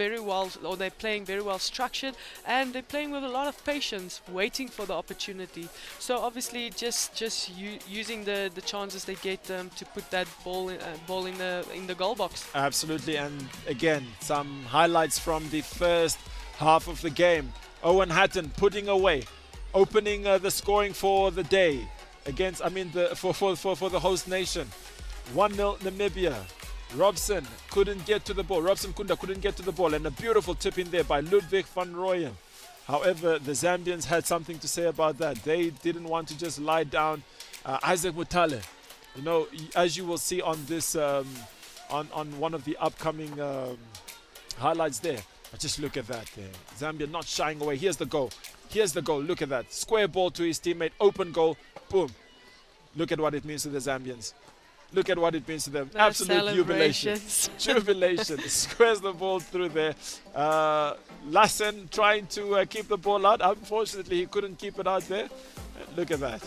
[SPEAKER 3] very well, or they're playing very well structured, and they're playing with a lot of patience, waiting for the opportunity. So obviously, just using the chances they get to put that ball in the goal box.
[SPEAKER 2] Absolutely, and again, some highlights from the first half of the game. Owen Hatton putting away, opening the scoring for the day against, for the host nation. 1-0 Namibia. Robson couldn't get to the ball. Robson Kunda couldn't get to the ball, and a beautiful tip in there by Ludwig van Rooyen. However, the Zambians had something to say about that. They didn't want to just lie down. Isaac Mutale, you know, as you will see on this, on one of the upcoming highlights there. But just look at that there. Zambia not shying away. Here's the goal. Here's the goal. Look at that. Square ball to his teammate. Open goal. Boom. Look at what it means to the Zambians. Look at what it means to them.
[SPEAKER 3] The
[SPEAKER 2] Absolute jubilation. Jubilation. Squares the ball through there. Lassen trying to keep the ball out. Unfortunately, he couldn't keep it out there. Look at that.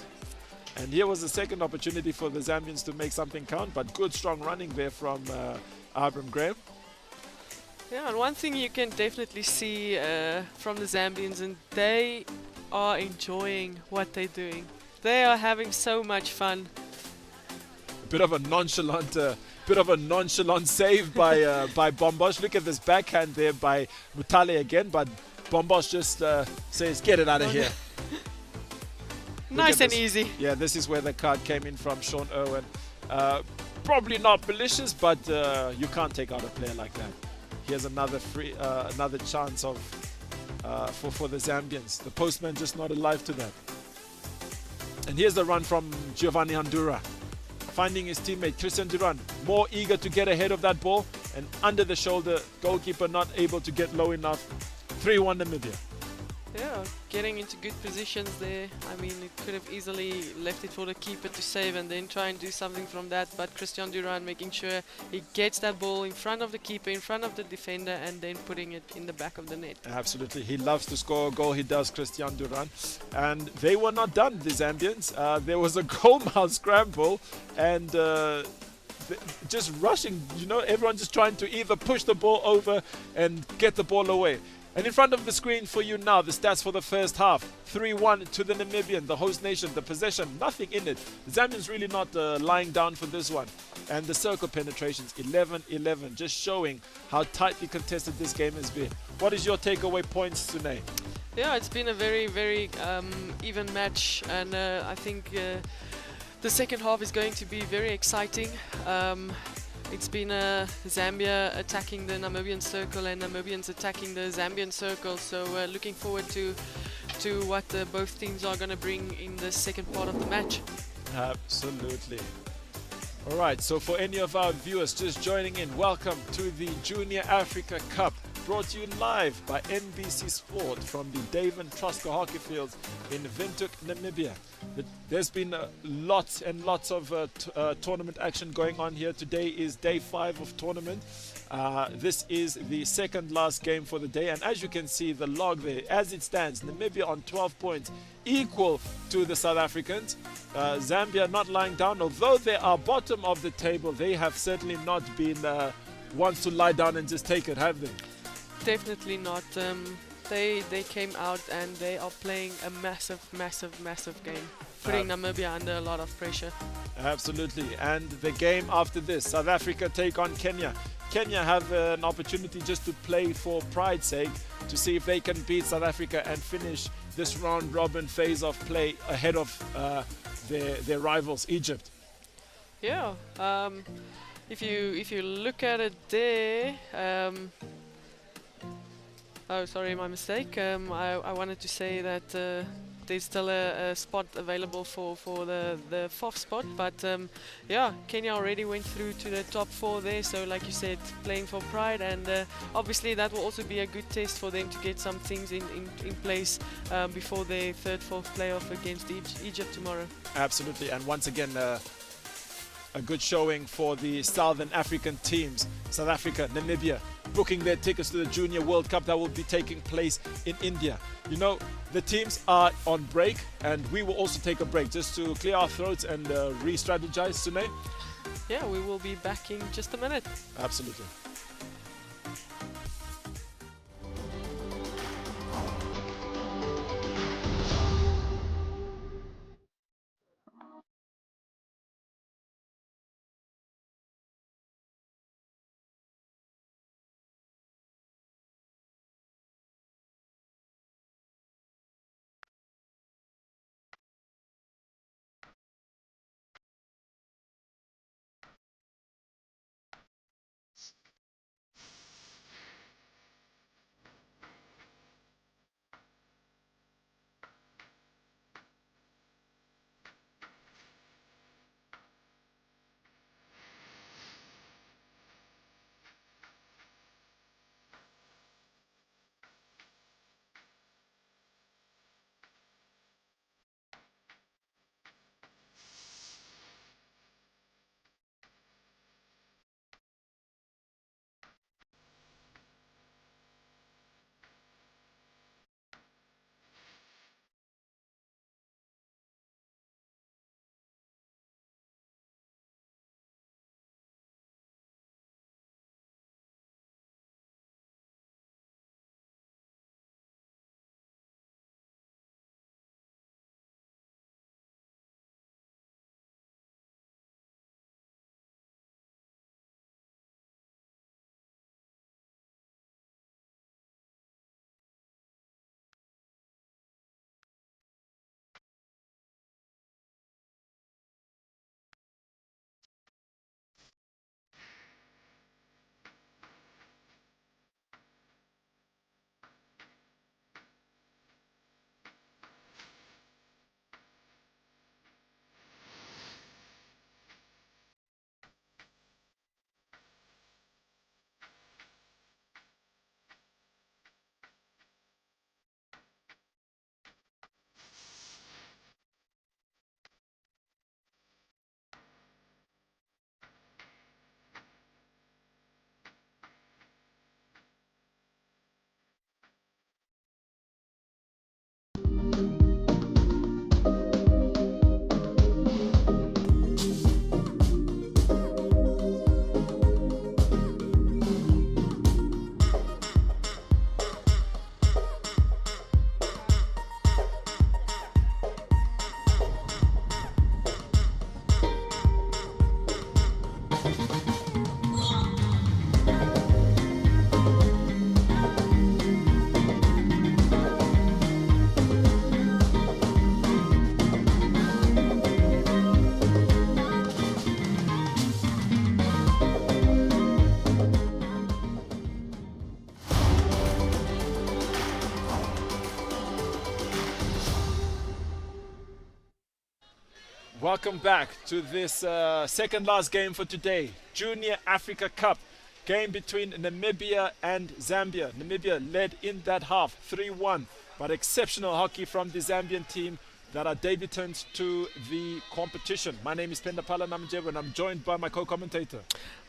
[SPEAKER 2] And here was the second opportunity for the Zambians to make something count, but good, strong running there from Abram Graham.
[SPEAKER 3] Yeah, and one thing you can definitely see from the Zambians, and they are enjoying what they're doing. They are having so much fun.
[SPEAKER 2] A bit of a nonchalant save by Bombos. Look at this backhand there by Mutale again, but Bombos just says, "Get it out of here."
[SPEAKER 3] Nice and easy.
[SPEAKER 2] Yeah, this is where the card came in from Sean Irwin. Probably not malicious, but you can't take out a player like that. Here's another another chance of for the Zambians. The postman just not alive to that. And here's the run from Giovanni Handura, finding his teammate Christian Duran, more eager to get ahead of that ball, and under the shoulder, goalkeeper not able to get low enough. 3-1 Namibia.
[SPEAKER 3] Yeah, getting into good positions there. I mean, it could have easily left it for the keeper to save and then try and do something from that. But Christian Duran making sure he gets that ball in front of the keeper, in front of the defender, and then putting it in the back of the net.
[SPEAKER 2] Absolutely. He loves to score a goal. He does, Christian Duran. And they were not done, the Zambians. There was a goal-mouth scramble and just rushing. You know, everyone just trying to either push the ball over and get the ball away. And in front of the screen for you now, the stats for the first half. 3-1 to the Namibian, the host nation. The possession, nothing in it. The Zambians really not lying down for this one. And the circle penetrations, 11-11, just showing how tightly contested this game has been. What is your takeaway points, Sune?
[SPEAKER 3] Yeah, it's been a very, very even match. And I think the second half is going to be very exciting. It's been Zambia attacking the Namibian circle and Namibians attacking the Zambian circle. So looking forward to what both teams are going to bring in the second part of the match.
[SPEAKER 2] Absolutely. All right, so for any of our viewers just joining in, welcome to the Junior Africa Cup, brought to you live by NBC Sport from the Dave and Trusker Hockey Fields in Windhoek, Namibia. There's been lots and lots of tournament action going on here. Today is day 5 of tournament. This is the second last game for the day, and as you can see, the log there, as it stands, Namibia on 12 points, equal to the South Africans. Zambia not lying down, although they are bottom of the table. They have certainly not been ones to lie down and just take it, have they?
[SPEAKER 3] Definitely not. They came out and they are playing a massive game, putting Namibia under a lot of pressure.
[SPEAKER 2] Absolutely. And the game after this, South Africa take on Kenya. Kenya have an opportunity just to play for pride's sake, to see if they can beat South Africa and finish this round robin phase of play ahead of their rivals, Egypt.
[SPEAKER 3] Yeah. If you look at it there. Oh, sorry, my mistake. I wanted to say that there's still a spot available for the fourth spot, but yeah, Kenya already went through to the top 4 there, so like you said, playing for pride, and obviously that will also be a good test for them to get some things in place before their third, fourth playoff against Egypt tomorrow.
[SPEAKER 2] Absolutely, and once again, a good showing for the Southern African teams. South Africa, Namibia, booking their tickets to the Junior World Cup that will be taking place in India. You know, the teams are on break, and we will also take a break just to clear our throats and re-strategize. Sune?
[SPEAKER 3] Yeah, we will be back in just a minute.
[SPEAKER 2] Absolutely. Welcome back to this second last game for today. Junior Africa Cup game between Namibia and Zambia. Namibia led in that half 3-1, but exceptional hockey from the Zambian team that are debutants to the competition. My name is Pendapala Namjewa and I'm joined by my co-commentator.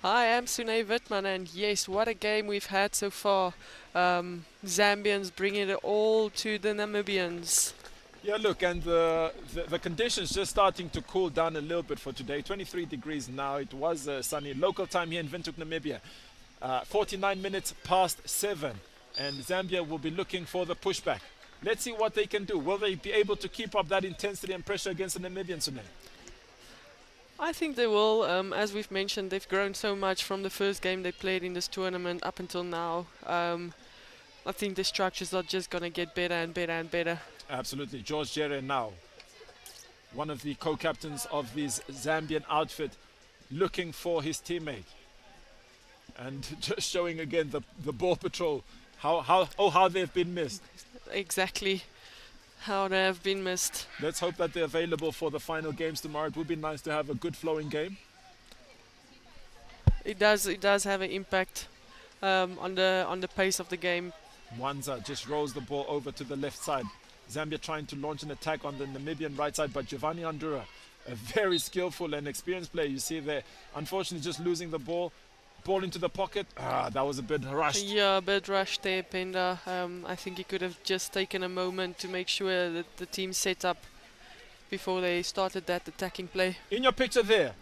[SPEAKER 3] Hi, I'm Sune Wittmann, and yes, what a game we've had so far. Zambians bringing it all to the Namibians.
[SPEAKER 2] Yeah, look, and the conditions just starting to cool down a little bit for today. 23 degrees now. It was sunny. Local time here in Windhoek, Namibia. 49 minutes past 7, and Zambia will be looking for the pushback. Let's see what they can do. Will they be able to keep up that intensity and pressure against the Namibians today?
[SPEAKER 3] I think they will. As we've mentioned, they've grown so much from the first game they played in this tournament up until now. I think the structures are just going to get better and better and better.
[SPEAKER 2] Absolutely. George Jere now, one of the co-captains of this Zambian outfit, looking for his teammate. And just showing again the ball patrol, how they've been missed.
[SPEAKER 3] Exactly how they have been missed.
[SPEAKER 2] Let's hope that they're available for the final games tomorrow. It would be nice to have a good flowing game.
[SPEAKER 3] It does have an impact on the pace of the game.
[SPEAKER 2] Mwanza just rolls the ball over to the left side. Zambia trying to launch an attack on the Namibian right side, but Giovanni Andura, a very skillful and experienced player, you see there, unfortunately just losing the ball into the pocket. That was a bit rushed.
[SPEAKER 3] Yeah, a bit rushed there, Penda. I think he could have just taken a moment to make sure that the team set up before they started that attacking play.
[SPEAKER 2] In your picture there,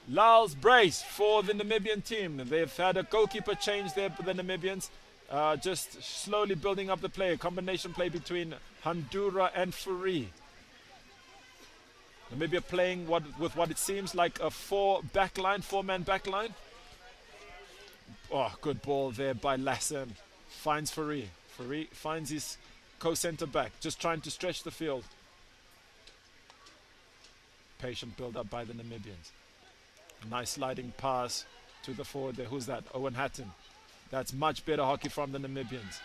[SPEAKER 2] Lyle's brace for the Namibian team. They've had a goalkeeper change there for the Namibians. Just slowly building up the play. A combination play between Handura and Fourie. Namibia playing with what it seems like a four-man backline. Oh, good ball there by Lassen. Finds Fourie. Fourie finds his co-center back. Just trying to stretch the field. Patient build-up by the Namibians. Nice sliding pass to the forward there. Who's that? Owen Hatton. That's much better hockey from the Namibians.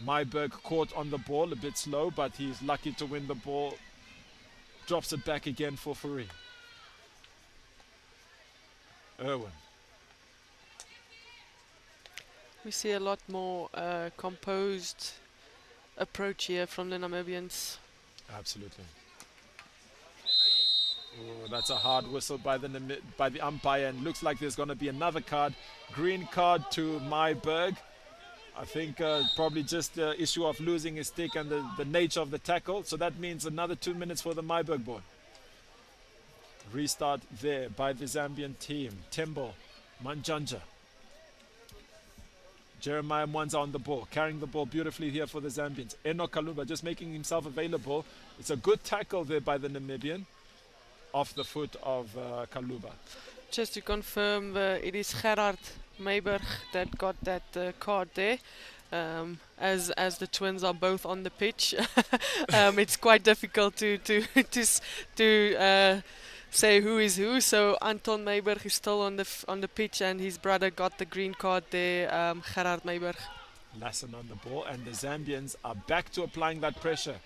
[SPEAKER 2] Myberg caught on the ball, a bit slow, but he's lucky to win the ball. Drops it back again for Fourie. Irwin.
[SPEAKER 3] We see a lot more composed approach here from the Namibians.
[SPEAKER 2] Absolutely. Oh, that's a hard whistle by the umpire, and looks like there's going to be another card. Green card to Myberg. I think probably just the issue of losing his stick and the nature of the tackle. So that means another 2 minutes for the Myberg boy. Restart there by the Zambian team. Tembo, Manjanja. Jeremiah Mwanza on the ball, carrying the ball beautifully here for the Zambians. Eno Kaluba just making himself available. It's a good tackle there by the Namibian. Off the foot of Kaluba.
[SPEAKER 3] Just to confirm, it is Gerard Meiberg that got that card there. As the twins are both on the pitch, it's quite difficult to say who is who. So Anton Meiberg is still on the pitch, and his brother got the green card there. Gerard Meiberg.
[SPEAKER 2] Lassen on the ball, and the Zambians are back to applying that pressure.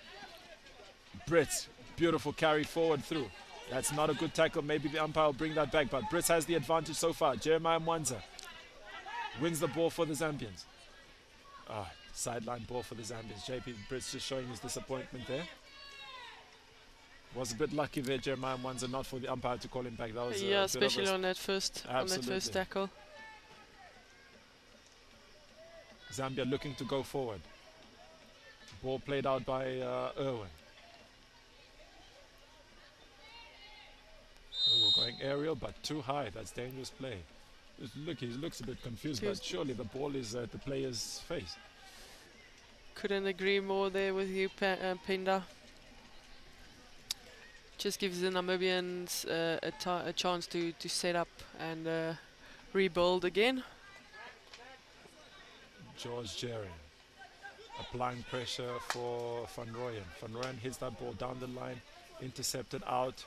[SPEAKER 2] Brits, beautiful carry forward through. That's not a good tackle. Maybe the umpire will bring that back, but Brits has the advantage so far. Jeremiah Mwanza wins the ball for the Zambians. Sideline ball for the Zambians. JP Brits just showing his disappointment there. Was a bit lucky there, Jeremiah Mwanza, not for the umpire to call him back. That was
[SPEAKER 3] especially on that first tackle.
[SPEAKER 2] Zambia looking to go forward. Ball played out by Irwin. Going aerial, but too high. That's dangerous play. Look, he looks a bit confused, but surely the ball is at the player's face.
[SPEAKER 3] Couldn't agree more there with you, Penda. Just gives the Namibians a chance to set up and rebuild again.
[SPEAKER 2] George Jerry applying pressure for Van Rooyen. Van Rooyen hits that ball down the line, intercepted out.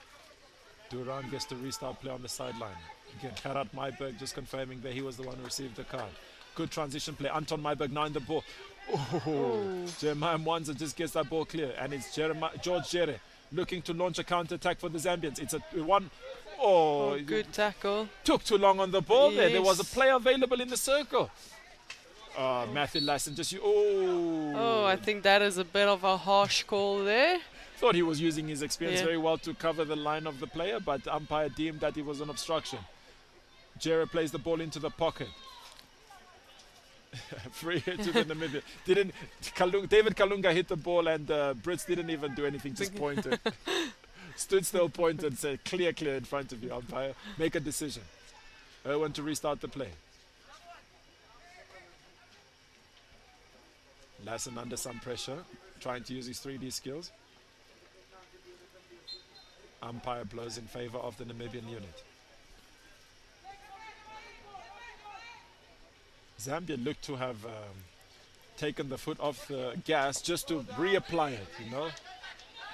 [SPEAKER 2] Duran gets to restart play on the sideline. Again, Gerard Myberg just confirming that he was the one who received the card. Good transition play. Anton Myberg now in the ball. Jeremiah Mwanza just gets that ball clear. And it's George Jere looking to launch a counter-attack for the Zambians. It's a one. Oh,
[SPEAKER 3] Good tackle.
[SPEAKER 2] took too long on the ball there. There was a
[SPEAKER 3] Yes.
[SPEAKER 2] player available in the circle. Matthew Lassen just...
[SPEAKER 3] Oh, I think that is a bit of a harsh call there.
[SPEAKER 2] Thought he was using his experience
[SPEAKER 3] Yeah.
[SPEAKER 2] very well to cover the line of the player, but the umpire deemed that it was an obstruction. Jera plays the ball into the pocket. Free hit to the Namibia. David Kalunga hit the ball and Brits didn't even do anything, just pointed. Stood still, pointed, said clear in front of you, umpire. Make a decision. Irwin to restart the play. Lassen under some pressure, trying to use his 3D skills. Umpire blows in favor of the Namibian unit. Zambia looked to have taken the foot off the gas just to reapply it, you know.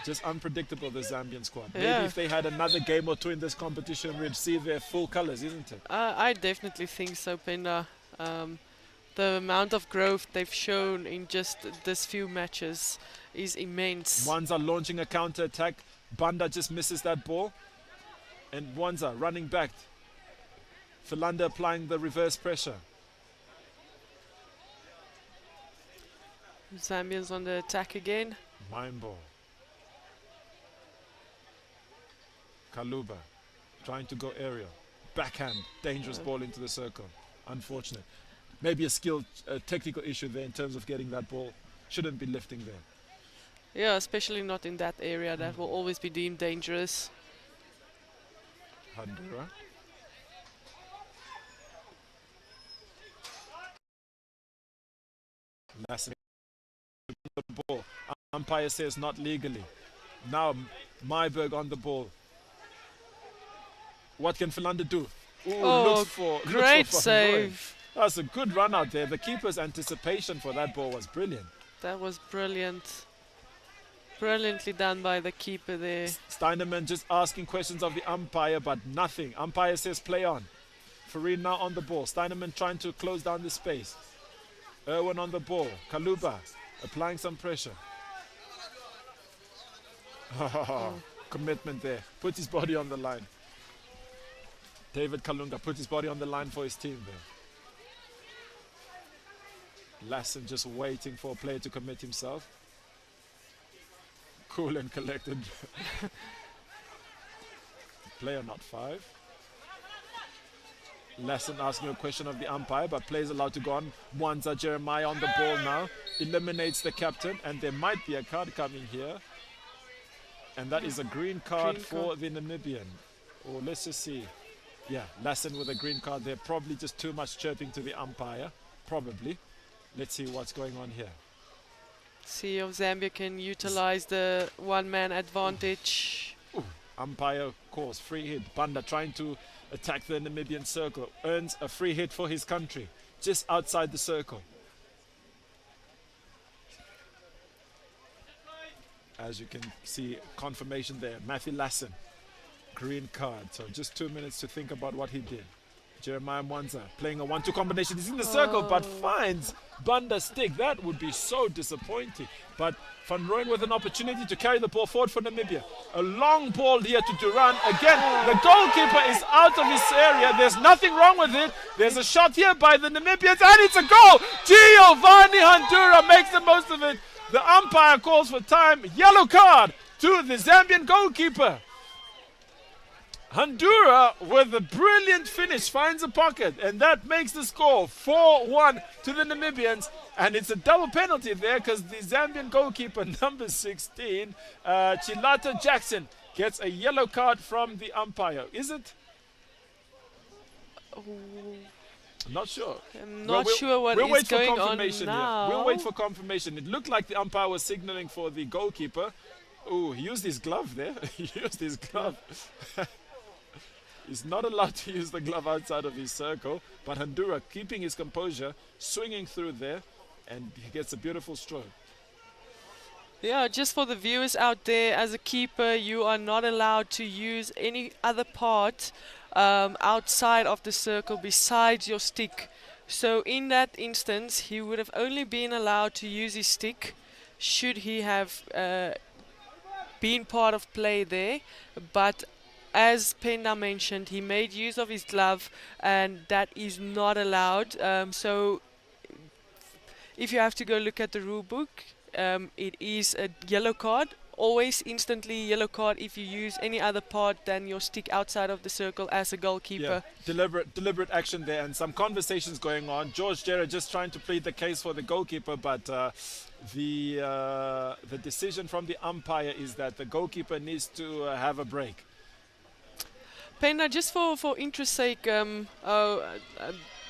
[SPEAKER 2] Just unpredictable, the Zambian squad.
[SPEAKER 3] Yeah.
[SPEAKER 2] Maybe if they had another game or two in this competition, we'd see their full colors, isn't it?
[SPEAKER 3] I definitely think so, Penda. The amount of growth they've shown in just this few matches is immense.
[SPEAKER 2] Mwanza launching a counter-attack. Banda just misses that ball. And Mwanza running back. Philanda applying the reverse pressure.
[SPEAKER 3] Zambians on the attack again.
[SPEAKER 2] Mine ball. Kaluba trying to go aerial. Backhand. Dangerous ball into the circle. Unfortunate. Maybe a skill, technical issue there in terms of getting that ball. Shouldn't be lifting there.
[SPEAKER 3] Yeah, especially not in that area. That will always be deemed dangerous.
[SPEAKER 2] Handura. Lassen the ball. Umpire says not legally. Now Myberg on the ball. What can Philanda do? Ooh,
[SPEAKER 3] Oh,
[SPEAKER 2] looks for
[SPEAKER 3] great
[SPEAKER 2] Van Rooyen.
[SPEAKER 3] save.
[SPEAKER 2] That's a good run out there. The keeper's anticipation for that ball was brilliant.
[SPEAKER 3] That was brilliant. Brilliantly done by the keeper there.
[SPEAKER 2] Steinemann just asking questions of the umpire, but nothing. Umpire says play on. Farid now on the ball. Steinemann trying to close down the space. Irwin on the ball. Kaluba applying some pressure. Commitment there. Puts his body on the line. David Kalunga puts his body on the line for his team there. Lassen just waiting for a player to commit himself. Cool and collected. Player not 5. Lassen asking a question of the umpire, but players allowed to go on. Mwanza Jeremiah on the ball now. Eliminates the captain, and there might be a card coming here. And that is a green card for the Namibian. Or let's just see. Yeah, Lassen with a green card there. Probably just too much chirping to the umpire. Probably. Let's see what's going on here.
[SPEAKER 3] See if Zambia can utilize the one-man advantage.
[SPEAKER 2] Ooh, umpire calls free hit. Banda trying to attack the Namibian circle. Earns a free hit for his country. Just outside the circle. As you can see, confirmation there. Matthew Lassen. Green card. So just 2 minutes to think about what he did. Jeremiah Mwanza playing a 1-2 combination. He's in the circle, but finds Banda's stick. That would be so disappointing. But Van Rooyen with an opportunity to carry the ball forward for Namibia. A long ball here to Duran. Again, the goalkeeper is out of his area. There's nothing wrong with it. There's a shot here by the Namibians, and it's a goal. Giovanni Handura makes the most of it. The umpire calls for time. Yellow card to the Zambian goalkeeper. Handura with a brilliant finish finds a pocket, and that makes the score 4-1 to the Namibians. And it's a double penalty there because the Zambian goalkeeper, number 16, Chilata Jackson, gets a yellow card from the umpire. Is it? I'm not sure.
[SPEAKER 3] I'm not sure what is going on now.
[SPEAKER 2] We'll wait for confirmation. It looked like the umpire was signaling for the goalkeeper. Oh, he used his glove there. He used his glove. He's not allowed to use the glove outside of his circle, but Handura keeping his composure, swinging through there, and he gets a beautiful stroke.
[SPEAKER 3] Yeah, just for the viewers out there, as a keeper, you are not allowed to use any other part outside of the circle besides your stick. So in that instance, he would have only been allowed to use his stick should he have been part of play there, but as Penda mentioned, he made use of his glove, and that is not allowed. So if you have to go look at the rule book, it is a yellow card. Always instantly yellow card if you use any other part than your stick outside of the circle as a goalkeeper.
[SPEAKER 2] Deliberate action there, and some conversations going on. George Jarrett just trying to plead the case for the goalkeeper, but the decision from the umpire is that the goalkeeper needs to have a break.
[SPEAKER 3] Pena, just for interest sake,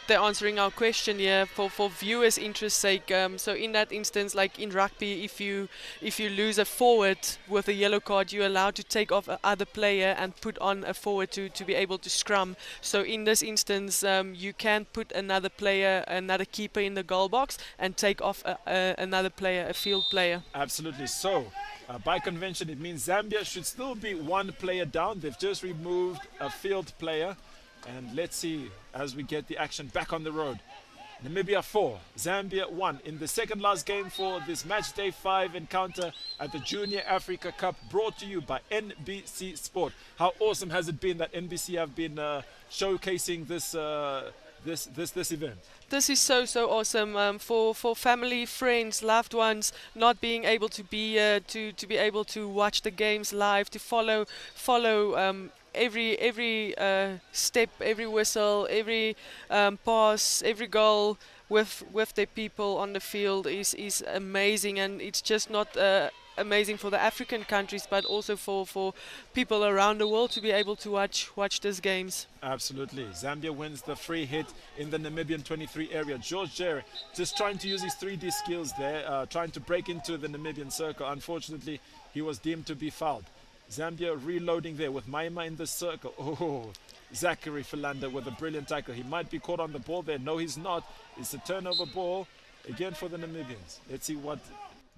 [SPEAKER 3] they're answering our question here for viewers' interest sake. So in that instance, like in rugby, if you lose a forward with a yellow card, you're allowed to take off other player and put on a forward to be able to scrum. So in this instance, you can put another player, another keeper in the goal box and take off another player, a field player.
[SPEAKER 2] Absolutely. So by convention, it means Zambia should still be one player down. They've just removed a field player. And let's see as we get the action back on the road. Namibia 4, Zambia 1 in the second last game for this match day 5 encounter at the Junior Africa Cup, brought to you by NBC Sport. How awesome has it been that NBC have been showcasing this event?
[SPEAKER 3] This is so awesome for family, friends, loved ones not being able to be to be able to watch the games live, to follow every step, every whistle, every pass, every goal with the people on the field is amazing, and it's just not amazing for the African countries, but also for people around the world to be able to watch these games.
[SPEAKER 2] Absolutely. Zambia wins the free hit in the Namibian 23 area. George Jerry just trying to use his 3D skills there, trying to break into the Namibian circle. Unfortunately, he was deemed to be fouled. Zambia reloading there with Maima in the circle. Oh, Zachary Philander with a brilliant tackle. He might be caught on the ball there. No, he's not. It's a turnover ball again for the Namibians. Let's see what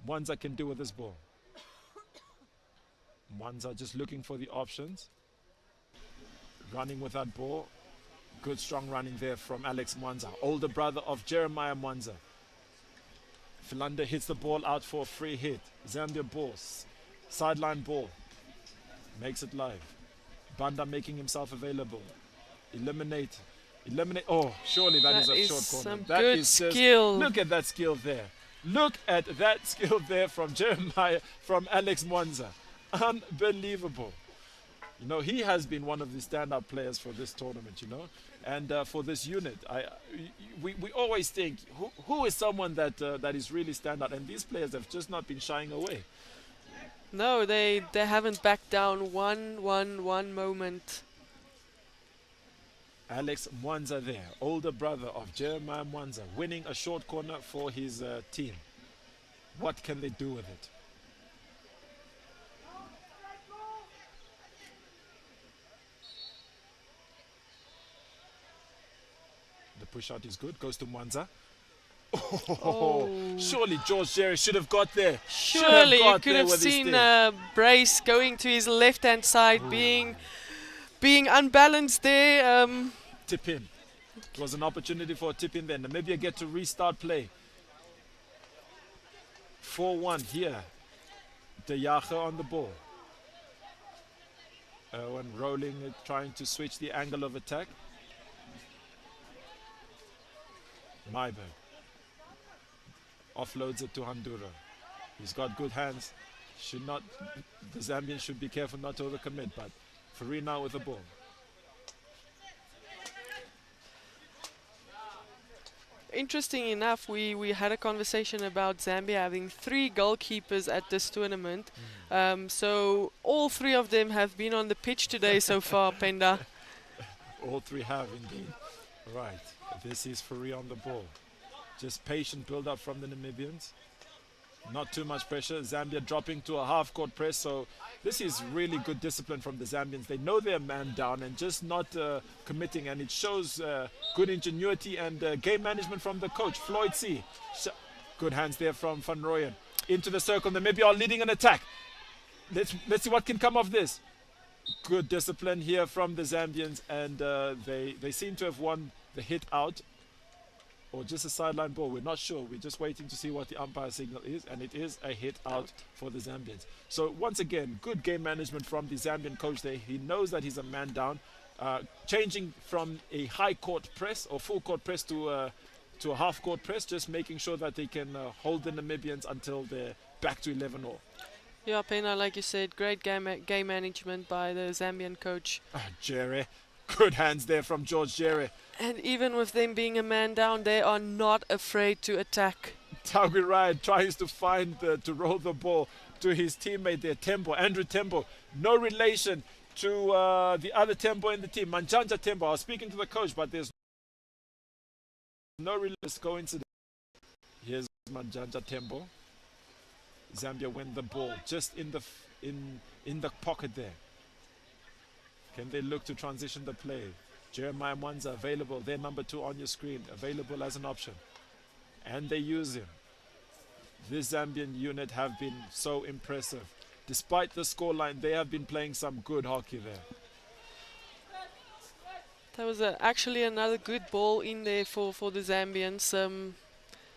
[SPEAKER 2] Mwanza can do with this ball. Mwanza just looking for the options. Running with that ball. Good strong running there from Alex Mwanza, older brother of Jeremiah Mwanza. Philander hits the ball out for a free hit. Zambia ball. Sideline ball. Makes it live. Banda making himself available. Eliminate. Oh, surely that is a short corner. That
[SPEAKER 3] good
[SPEAKER 2] is
[SPEAKER 3] skill.
[SPEAKER 2] Look at that skill there. Look at that skill there from Jeremiah, from Alex Mwanza. Unbelievable. You know, he has been one of the standout players for this tournament, you know. And for this unit, we always think, who is someone that is really standout? And these players have just not been shying away.
[SPEAKER 3] No, they haven't backed down one moment.
[SPEAKER 2] Alex Mwanza there, older brother of Jeremiah Mwanza, winning a short corner for his team. What can they do with it? The push out is good, goes to Mwanza. Oh. Surely George Jerry should have got there.
[SPEAKER 3] Surely you could have seen Brace going to his left-hand side, being unbalanced there.
[SPEAKER 2] Tip in. It was an opportunity for a tip in there. Namibia get to restart play. 4-1 here. De Jager on the ball. When rolling it, trying to switch the angle of attack. Myberg offloads it to Handura. He's got good hands. The Zambians should be careful not to overcommit, but Farina with the ball.
[SPEAKER 3] Interesting enough, we had a conversation about Zambia having 3 goalkeepers at this tournament. So all 3 of them have been on the pitch today so far, Penda.
[SPEAKER 2] All 3 have indeed. Right, this is Faria on the ball. Just patient build-up from the Namibians. Not too much pressure. Zambia dropping to a half-court press. So this is really good discipline from the Zambians. They know they're man down and just not committing. And it shows good ingenuity and game management from the coach, Floyd C. Good hands there from Van Rooyen. Into the circle. Namibia are leading an attack. Let's see what can come of this. Good discipline here from the Zambians. And they seem to have won the hit out. or just a sideline ball. We're not sure. We're just waiting to see what the umpire signal is, and it is a hit out for the Zambians. So once again, good game management from the Zambian coach there. He knows that he's a man down, changing from a high court press or full court press to a half court press, just making sure that they can hold the Namibians until they're back to 11 all.
[SPEAKER 3] Yeah, Pena, like you said, great game management by the Zambian coach.
[SPEAKER 2] Jerry, good hands there from George Jerry.
[SPEAKER 3] And even with them being a man down, they are not afraid to attack.
[SPEAKER 2] Tagwi Ryan tries to find to roll the ball to his teammate there, Tembo, Andrew Tembo. No relation to the other Tembo in the team, Manjanja Tembo. I was speaking to the coach, but there's no real coincidence. Here's Manjanja Tembo. Zambia win the ball just in the pocket there. Can they look to transition the play? Jeremiah Mwanza available, their number 2 on your screen, available as an option. And they use him. This Zambian unit have been so impressive. Despite the scoreline, they have been playing some good hockey there.
[SPEAKER 3] That was actually another good ball in there for the Zambians.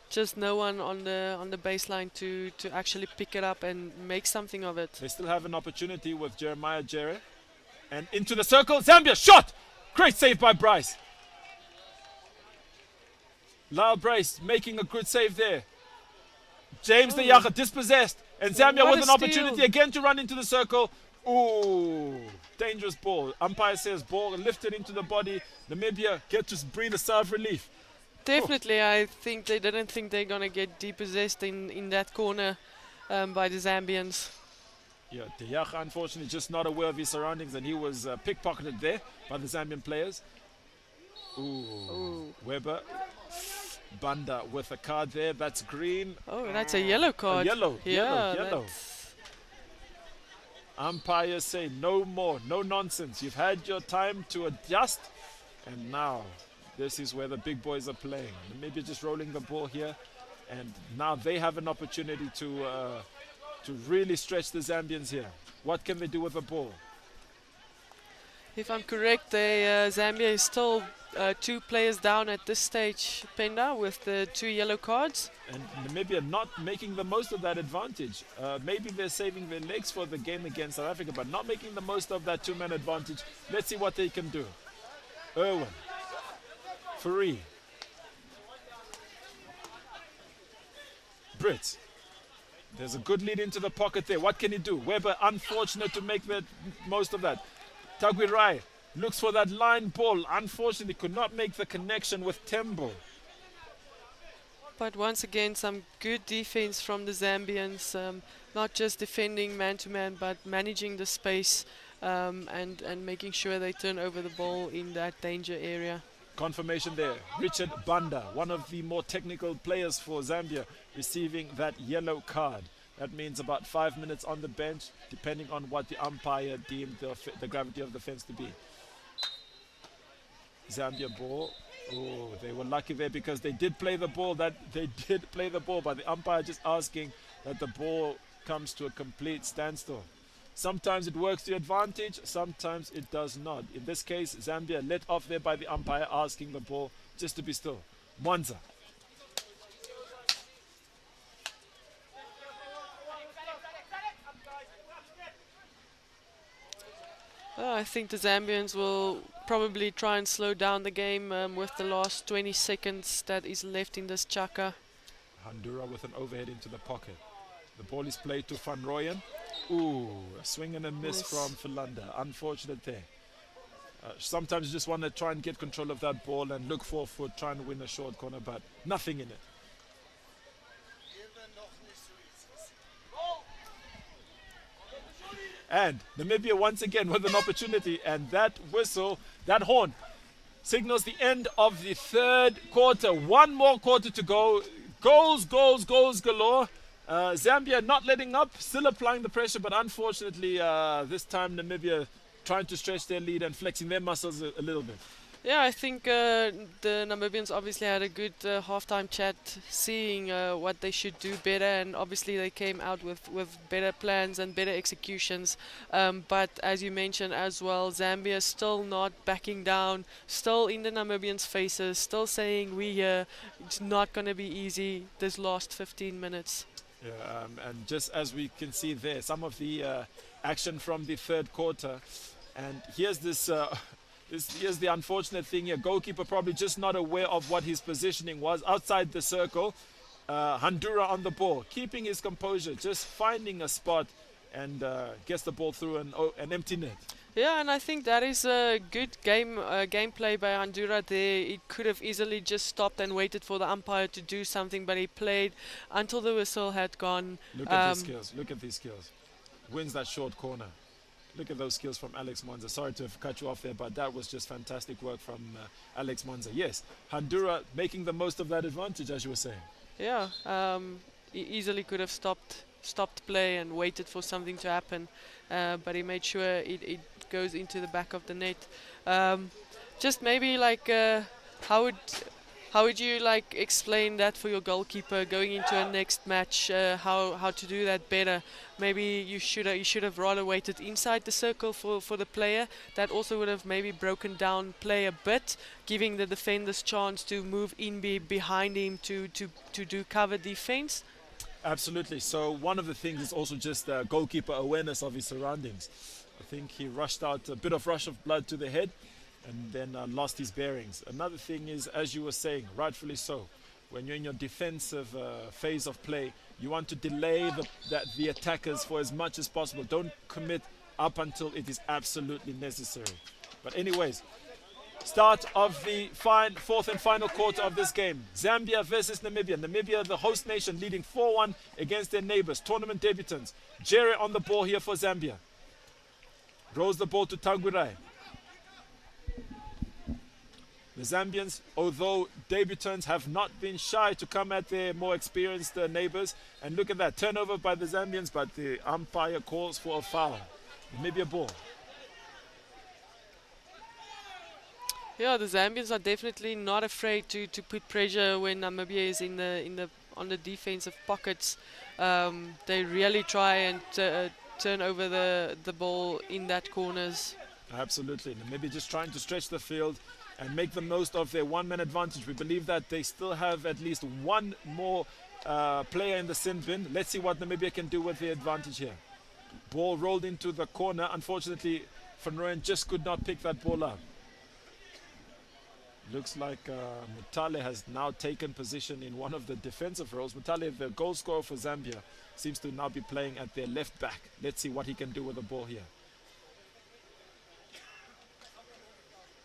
[SPEAKER 3] Just no one on the baseline to actually pick it up and make something of it.
[SPEAKER 2] They still have an opportunity with Jeremiah Jerry. And into the circle, Zambia shot! Great save by Bryce. Lyle Bryce making a good save there. James the Yaga dispossessed. And Zambia
[SPEAKER 3] What
[SPEAKER 2] with
[SPEAKER 3] a
[SPEAKER 2] an
[SPEAKER 3] steal.
[SPEAKER 2] opportunity again to run into the circle. Ooh, dangerous ball. Umpire says ball lifted into the body. Namibia get to breathe a sigh of relief.
[SPEAKER 3] Definitely, I think they didn't think they're going to get depossessed in that corner by the Zambians.
[SPEAKER 2] Yeah, De Jager unfortunately just not aware of his surroundings, and he was pickpocketed there by the Zambian players. Ooh. Weber. Banda with a card there. That's green.
[SPEAKER 3] Oh, that's a yellow card.
[SPEAKER 2] Yellow.
[SPEAKER 3] Yeah,
[SPEAKER 2] Umpires say no more, no nonsense. You've had your time to adjust, and now this is where the big boys are playing. Maybe just rolling the ball here, and now they have an opportunity to really stretch the Zambians here. What can they do with the ball?
[SPEAKER 3] If I'm correct, Zambia is still 2 players down at this stage, Penda, with the 2 yellow cards.
[SPEAKER 2] And Namibia not making the most of that advantage. Maybe they're saving their legs for the game against South Africa, but not making the most of that 2-man advantage. Let's see what they can do. Irwin. Free. Brits. There's a good lead into the pocket there. What can he do? Weber unfortunate to make the most of that. Tagwi Rai looks for that line ball. Unfortunately could not make the connection with Tembo.
[SPEAKER 3] But once again, some good defense from the Zambians. Not just defending man-to-man, but managing the space and making sure they turn over the ball in that danger area.
[SPEAKER 2] Confirmation there. Richard Banda, one of the more technical players for Zambia, receiving that yellow card. That means about 5 minutes on the bench, depending on what the umpire deemed the gravity of the fence to be. Zambia ball. Oh, they were lucky there because they did play the ball. But the umpire just asking that the ball comes to a complete standstill. Sometimes it works to your advantage, sometimes it does not. In this case, Zambia let off there by the umpire asking the ball just to be still. Mwanza.
[SPEAKER 3] I think the Zambians will probably try and slow down the game with the last 20 seconds that is left in this chaka.
[SPEAKER 2] Handura with an overhead into the pocket. The ball is played to Van Rooyen. Ooh, a swing and a miss from Philander. Unfortunate there. Sometimes you just want to try and get control of that ball and look for trying to win a short corner, but nothing in it. And Namibia once again with an opportunity, and that whistle, that horn, signals the end of the 3rd quarter. 1 more quarter to go. Goals galore. Zambia not letting up, still applying the pressure, but unfortunately this time Namibia trying to stretch their lead and flexing their muscles a little bit.
[SPEAKER 3] Yeah, I think the Namibians obviously had a good halftime chat, seeing what they should do better, and obviously they came out with better plans and better executions. But as you mentioned as well, Zambia still not backing down, still in the Namibians' faces, still saying it's not going to be easy this last 15 minutes.
[SPEAKER 2] Yeah, and just as we can see there, some of the action from the third quarter. And here's this, here's the unfortunate thing here. Goalkeeper probably just not aware of what his positioning was outside the circle. Handura on the ball, keeping his composure, just finding a spot and gets the ball through an empty net.
[SPEAKER 3] Yeah, and I think that is a good gameplay by Andura there. It could have easily just stopped and waited for the umpire to do something, but he played until the whistle had gone.
[SPEAKER 2] Look at these skills. Look at these skills. Wins that short corner. Look at those skills from Alex Monza. Sorry to have cut you off there, but that was just fantastic work from Alex Monza. Yes, Handura making the most of that advantage, as you were saying.
[SPEAKER 3] Yeah, he easily could have stopped play and waited for something to happen, but he made sure it goes into the back of the net. Just maybe like how would you like explain that for your goalkeeper going into a next match? How to do that better? Maybe you should have rather waited inside the circle for the player. That also would have maybe broken down play a bit, giving the defenders chance to move in behind him to do cover defense.
[SPEAKER 2] Absolutely. So one of the things is also just goalkeeper awareness of his surroundings. I think he rushed out a bit of rush of blood to the head and then lost his bearings. Another thing is, as you were saying, rightfully so, when you're in your defensive phase of play, you want to delay the attackers for as much as possible. Don't commit up until it is absolutely necessary. But anyways, start of the fourth and final quarter of this game. Zambia versus Namibia. Namibia, the host nation, leading 4-1 against their neighbors, tournament debutants. Jerry on the ball here for Zambia. Rolls the ball to Tangurai. The Zambians, although debutants, have not been shy to come at their more experienced neighbors. And look at that, turnover by the Zambians, but the umpire calls for a foul. Namibia ball.
[SPEAKER 3] Yeah, the Zambians are definitely not afraid to put pressure when Namibia is on the defensive pockets. They really try and turn over the ball in that corners.
[SPEAKER 2] Absolutely. Namibia just trying to stretch the field and make the most of their one-man advantage. We believe that they still have at least one more player in the sin bin. Let's see what Namibia can do with the advantage here. Ball rolled into the corner. Unfortunately, Van Rooyen just could not pick that ball up. Looks like Mutale has now taken position in one of the defensive roles. Mutale, the goal scorer for Zambia, seems to now be playing at their left back. Let's see what he can do with the ball here.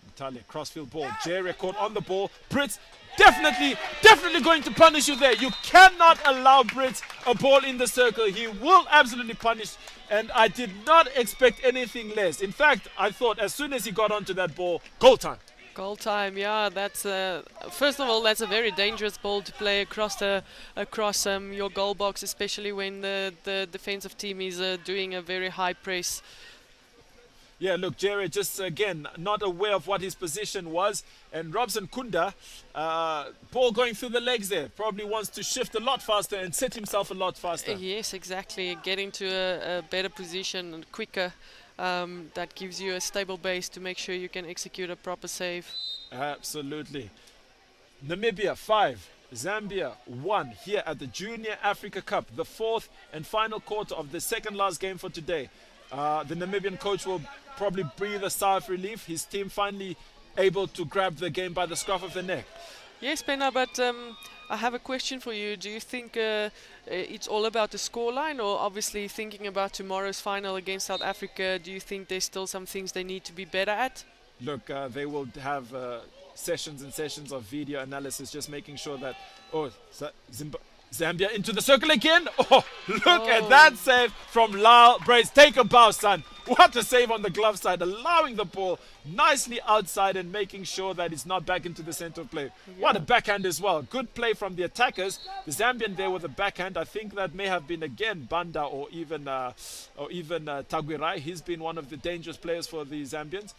[SPEAKER 2] Mutale, crossfield ball. Jerry caught on the ball. Brits definitely going to punish you there. You cannot allow Brits a ball in the circle. He will absolutely punish. And I did not expect anything less. In fact, I thought as soon as he got onto that ball, goal time.
[SPEAKER 3] Goal time, yeah. That's first of all, that's a very dangerous ball to play across your goal box, especially when the defensive team is doing a very high press.
[SPEAKER 2] Yeah, look, Jerry just again not aware of what his position was, and Robson Kunda, ball going through the legs there, probably wants to shift a lot faster and set himself a lot faster.
[SPEAKER 3] Yes, exactly. Get into a better position and quicker. That gives you a stable base to make sure you can execute a proper save.
[SPEAKER 2] Absolutely. Namibia 5, Zambia 1 here at the Junior Africa Cup, the fourth and final quarter of the second last game for today. The Namibian coach will probably breathe a sigh of relief. His team finally able to grab the game by the scruff of the neck.
[SPEAKER 3] Yes, Pena, but I have a question for you. Do you think it's all about the scoreline, or obviously thinking about tomorrow's final against South Africa, do you think there's still some things they need to be better at?
[SPEAKER 2] Look, they will have sessions and sessions of video analysis, just making sure that... Oh, Zambia into the circle again. Oh, look at that save from Lyle Brace. Take a bow, son. What a save on the glove side, allowing the ball nicely outside and making sure that it's not back into the center of play. Yeah. What a backhand as well. Good play from the attackers. The Zambian there with a backhand. I think that may have been again Banda or even Taguirai. He's been one of the dangerous players for the Zambians.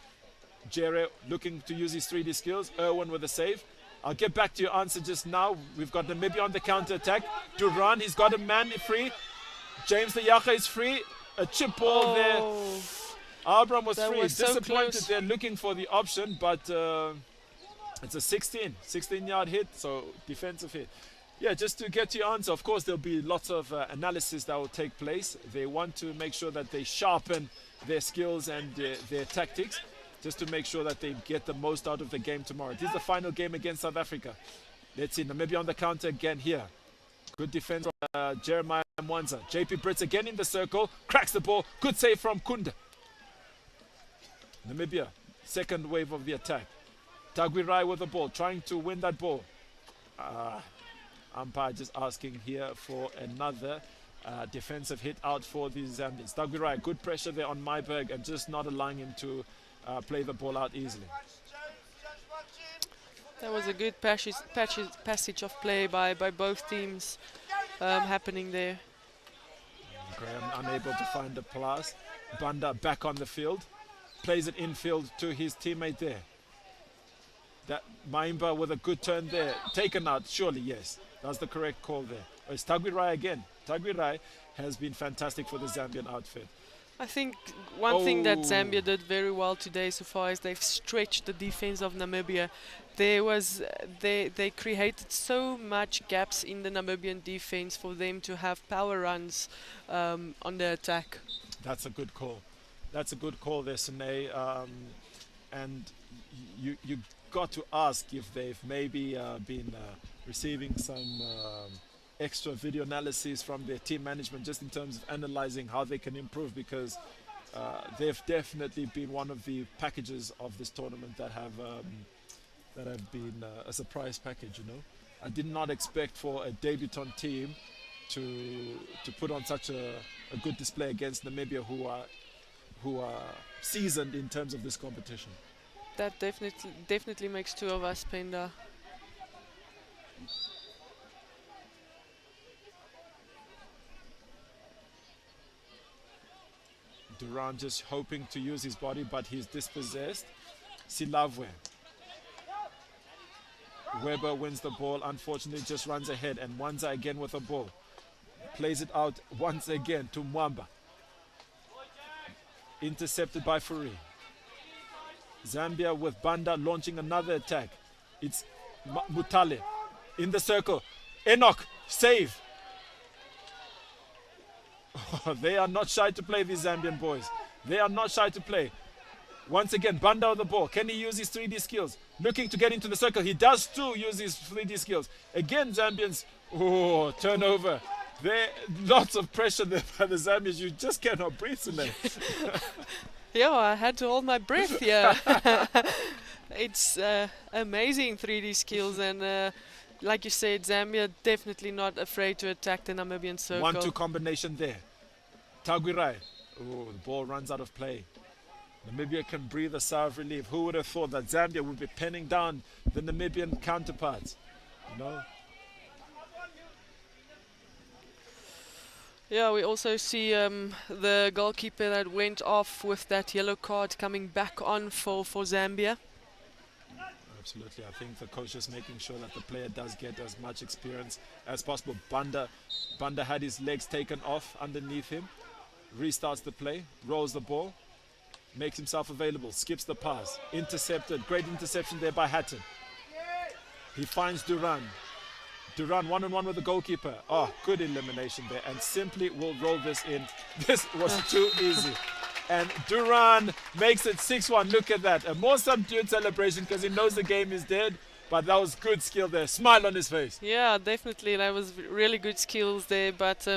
[SPEAKER 2] Jere looking to use his 3D skills. Erwin with a save. I'll get back to your answer just now. We've got Namibia on the counter-attack. Duran, he's got a man free. James the Yaka is free. A chip ball there. Abram was free.
[SPEAKER 3] Was so
[SPEAKER 2] disappointed
[SPEAKER 3] close.
[SPEAKER 2] there, looking for the option, but it's a 16-yard hit, so defensive hit. Yeah, just to get to your answer, of course, there'll be lots of analysis that will take place. They want to make sure that they sharpen their skills and their tactics, just to make sure that they get the most out of the game tomorrow. This is the final game against South Africa. Let's see, Namibia on the counter again here. Good defense from Jeremiah Mwanza. JP Brits again in the circle, cracks the ball. Good save from Kunda. Namibia, second wave of the attack. Tagwirai with the ball, trying to win that ball. Umpire just asking here for another defensive hit out for the Zambians. Tagwirai, good pressure there on Myberg and just not allowing him to play the ball out easily.
[SPEAKER 3] That was a good passage of play by both teams happening there.
[SPEAKER 2] Graham unable to find a pass. Banda back on the field. Plays it infield to his teammate there. That Maimba with a good turn there. Taken out, surely, yes. That's the correct call there. Oh, it's Tagwirai again. Tagwirai has been fantastic for the Zambian outfit.
[SPEAKER 3] I think one thing that Zambia did very well today so far is they've stretched the defense of Namibia. They created so much gaps in the Namibian defense for them to have power runs on the attack.
[SPEAKER 2] That's a good call. That's a good call there, Sine. And you got to ask if they've maybe been receiving some extra video analysis from their team management, just in terms of analyzing how they can improve, because they've definitely been one of the packages of this tournament that have been a surprise package. You know, I did not expect for a debutant team to put on such a good display against Namibia, who are seasoned in terms of this competition.
[SPEAKER 3] That definitely makes two of us, Penda.
[SPEAKER 2] Duran just hoping to use his body, but he's dispossessed. Silavwe. Weber wins the ball, unfortunately just runs ahead, and Mwanza again with the ball. Plays it out once again to Mwamba. Intercepted by Furi. Zambia with Banda launching another attack. It's Mutale in the circle. Enoch, save. They are not shy to play, these Zambian boys. They are not shy to play. Once again, Banda with the ball. Can he use his 3D skills? Looking to get into the circle. He does too use his 3D skills. Again, Zambians. Oh, turnover. There, lots of pressure there by the Zambians. You just cannot breathe in there.
[SPEAKER 3] Yeah, I had to hold my breath here. It's amazing 3D skills, and like you said, Zambia definitely not afraid to attack the Namibian circle.
[SPEAKER 2] 1-2 combination there. Tagwirai. Oh, the ball runs out of play. Namibia can breathe a sigh of relief. Who would have thought that Zambia would be penning down the Namibian counterparts? You know?
[SPEAKER 3] Yeah, we also see the goalkeeper that went off with that yellow card coming back on for Zambia.
[SPEAKER 2] Absolutely. I think the coach is making sure that the player does get as much experience as possible. Banda had his legs taken off underneath him. Restarts the play, rolls the ball, makes himself available, skips the pass, intercepted. Great interception there by Hatton. He finds Duran. Duran one-on-one with the goalkeeper. Oh, good elimination there, and simply will roll this in. This was too easy. And Duran makes it 6-1. Look at that. A more subdued celebration because he knows the game is dead. But that was good skill there. Smile on his face.
[SPEAKER 3] Yeah, definitely. That was really good skills there. But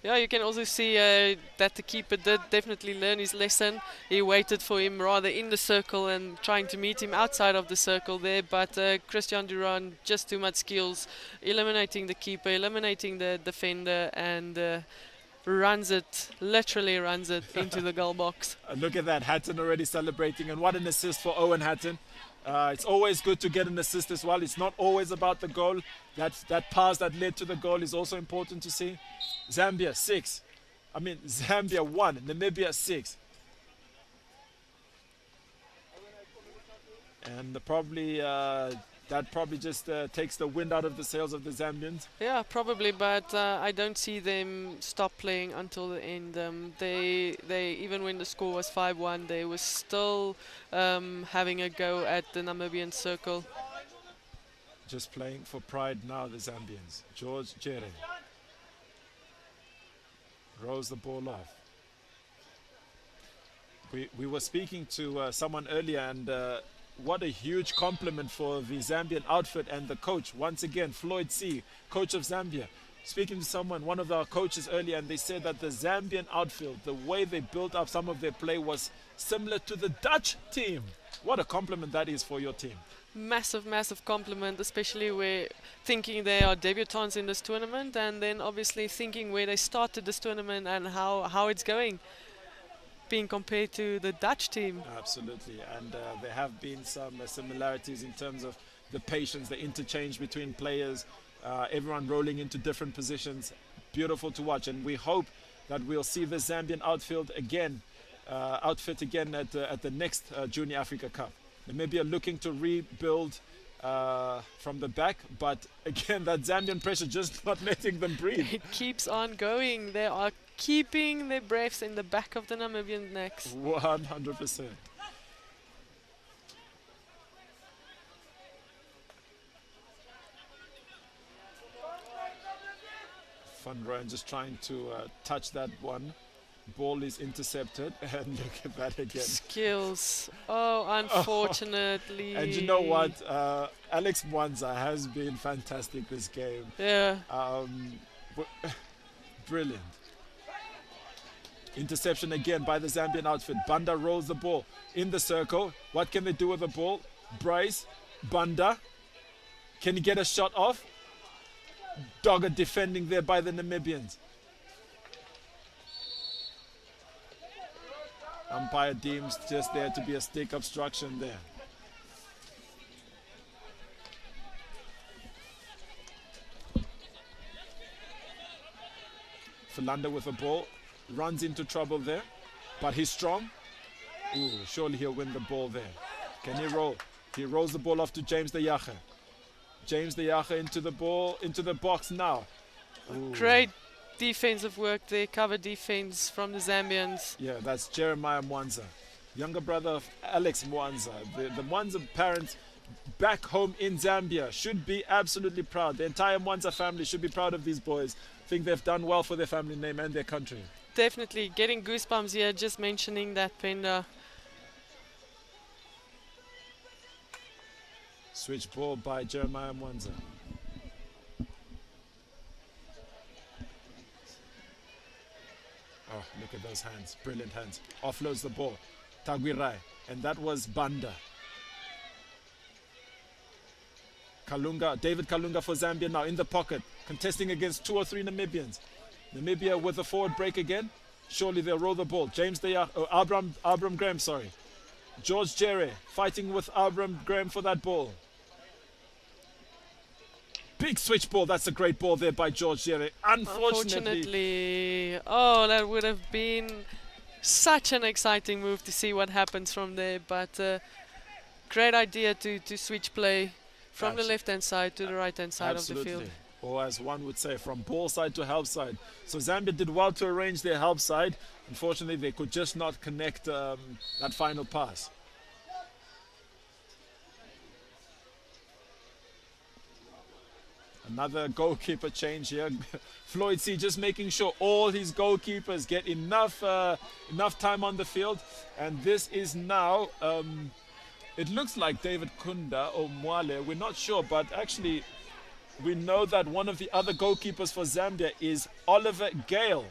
[SPEAKER 3] yeah, you can also see that the keeper did definitely learn his lesson. He waited for him rather in the circle and trying to meet him outside of the circle there. But Christian Duran, just too much skills, eliminating the keeper, eliminating the defender, and literally runs it into the goal box.
[SPEAKER 2] Look at that. Hatton already celebrating. And what an assist for Owen Hatton. It's always good to get an assist as well. It's not always about the goal. That pass that led to the goal is also important to see. Zambia 1, Namibia 6. and that probably just takes the wind out of the sails of the Zambians.
[SPEAKER 3] Yeah, probably, but I don't see them stop playing until the end. They even when the score was 5-1, they were still having a go at the Namibian circle.
[SPEAKER 2] Just playing for pride now, the Zambians. George Jere rolls the ball off. We were speaking to someone earlier, and what a huge compliment for the Zambian outfit and the coach. Once again, Floyd C., coach of Zambia. Speaking to someone, one of our coaches earlier, and they said that the Zambian outfield, the way they built up some of their play was similar to the Dutch team. What a compliment that is for your team.
[SPEAKER 3] Massive, massive compliment, especially where thinking they are debutants in this tournament, and then obviously thinking where they started this tournament and how it's going, being compared to the Dutch team.
[SPEAKER 2] Absolutely, and there have been some similarities in terms of the patience, the interchange between players, everyone rolling into different positions. Beautiful to watch, and we hope that we'll see the Zambian outfit again at the next Junior Africa Cup. Namibia looking to rebuild from the back, but again that Zambian pressure just not letting them breathe.
[SPEAKER 3] It keeps on going. They are keeping their breaths in the back of the Namibian necks.
[SPEAKER 2] 100%. Van Rooyen just trying to touch that one. Ball is intercepted, and look at that again.
[SPEAKER 3] Skills. Oh, unfortunately.
[SPEAKER 2] And you know what? Alex Mwanza has been fantastic this game.
[SPEAKER 3] Yeah.
[SPEAKER 2] Brilliant. Interception again by the Zambian outfit. Banda rolls the ball in the circle. What can they do with the ball? Bryce, Banda. Can he get a shot off? Dogger defending there by the Namibians. Umpire deems just there to be a stick obstruction there. Philander with the ball. Runs into trouble there. But he's strong. Ooh, surely he'll win the ball there. Can he roll? He rolls the ball off to James de Jager. James de Jager into the ball, into the box now. Ooh.
[SPEAKER 3] Great defensive work there, cover defense from the Zambians.
[SPEAKER 2] Yeah, that's Jeremiah Mwanza, younger brother of Alex Mwanza. The Mwanza parents back home in Zambia should be absolutely proud. The entire Mwanza family should be proud of these boys. I think they've done well for their family name and their country.
[SPEAKER 3] Definitely getting goosebumps here just mentioning that, Penda.
[SPEAKER 2] Switch ball by Jeremiah Mwanza. Oh, look at those hands. Brilliant hands. Offloads the ball. Taguirai. And that was Banda. Kalunga, David Kalunga for Zambia now in the pocket. Contesting against 2 or 3 Namibians. Namibia with a forward break again. Surely they'll roll the ball. Abram Graham, sorry. George Jere fighting with Abram Graham for that ball. Big switch ball. That's a great ball there by George Jere. Unfortunately.
[SPEAKER 3] Oh, that would have been such an exciting move to see what happens from there. But great idea to switch play from the left-hand side to the right-hand side of the field.
[SPEAKER 2] Or as one would say, from ball side to help side. So Zambia did well to arrange their help side. Unfortunately, they could just not connect that final pass. Another goalkeeper change here. Floyd C just making sure all his goalkeepers get enough time on the field. And this is now, it looks like David Kunda or Mwale. We're not sure, but actually we know that one of the other goalkeepers for Zambia is Oliver Gale.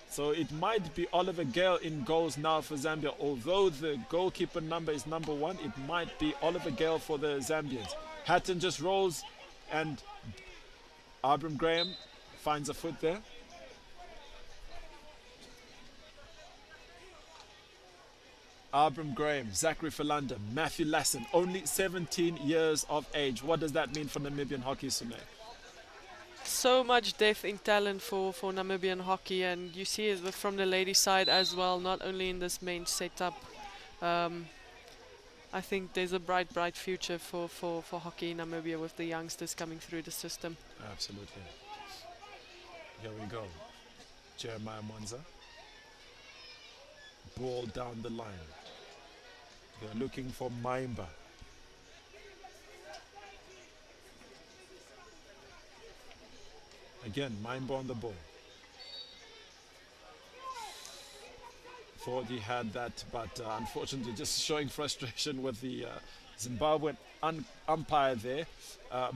[SPEAKER 2] So it might be Oliver Gale in goals now for Zambia. Although the goalkeeper number is number 1, it might be Oliver Gale for the Zambians. Hatton just rolls and Abram Graham finds a foot there. Abram Graham, Zachary Philander, Matthew Lassen, only 17 years of age. What does that mean for Namibian hockey, Sune?
[SPEAKER 3] So much depth in talent for Namibian hockey, and you see it from the ladies' side as well, not only in this main setup. I think there's a bright future for hockey in Namibia with the youngsters coming through the system.
[SPEAKER 2] Absolutely. Here we go. Jeremiah Mwanza. Ball down the line. They're looking for Maimba. Again, Maimba on the ball. Thought he had that, but unfortunately just showing frustration with the Zimbabwean umpire there,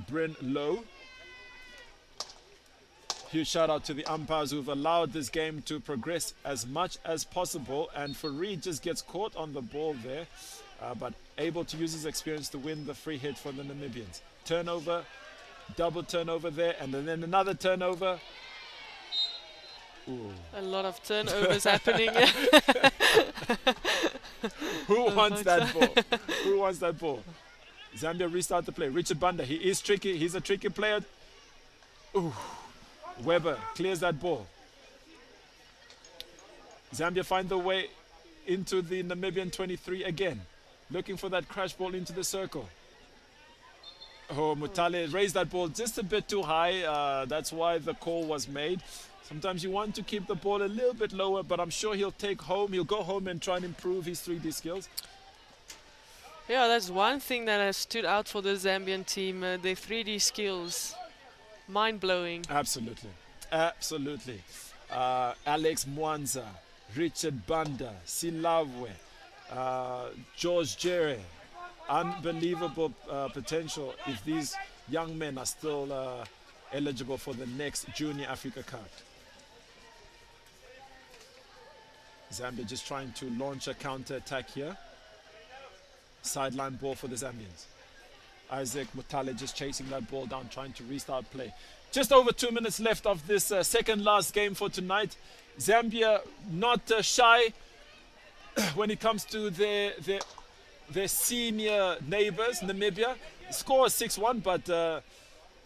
[SPEAKER 2] Bryn Lowe. Huge shout out to the umpires who've allowed this game to progress as much as possible, and Fareed just gets caught on the ball there, but able to use his experience to win the free hit for the Namibians. Turnover, double turnover there, and then another turnover. Ooh.
[SPEAKER 3] A lot of turnovers happening.
[SPEAKER 2] Who wants that ball? Who wants that ball? Zambia restart the play. Richard Banda, he is tricky. He's a tricky player. Ooh. Weber clears that ball. Zambia find the way into the Namibian 23 again. Looking for that crash ball into the circle. Oh, Mutale raised that ball just a bit too high. That's why the call was made. Sometimes you want to keep the ball a little bit lower, but I'm sure he'll go home and try and improve his 3D skills.
[SPEAKER 3] Yeah, that's one thing that has stood out for the Zambian team, their 3D skills. Mind-blowing.
[SPEAKER 2] Absolutely. Absolutely. Alex Mwanza, Richard Banda, Silavwe, George Jere. Unbelievable potential if these young men are still eligible for the next Junior Africa Cup. Zambia just trying to launch a counter-attack here. Sideline ball for the Zambians. Isaac Mutale just chasing that ball down, trying to restart play. Just over 2 minutes left of this second last game for tonight. Zambia not shy when it comes to their senior neighbors, Namibia. Score is 6-1, but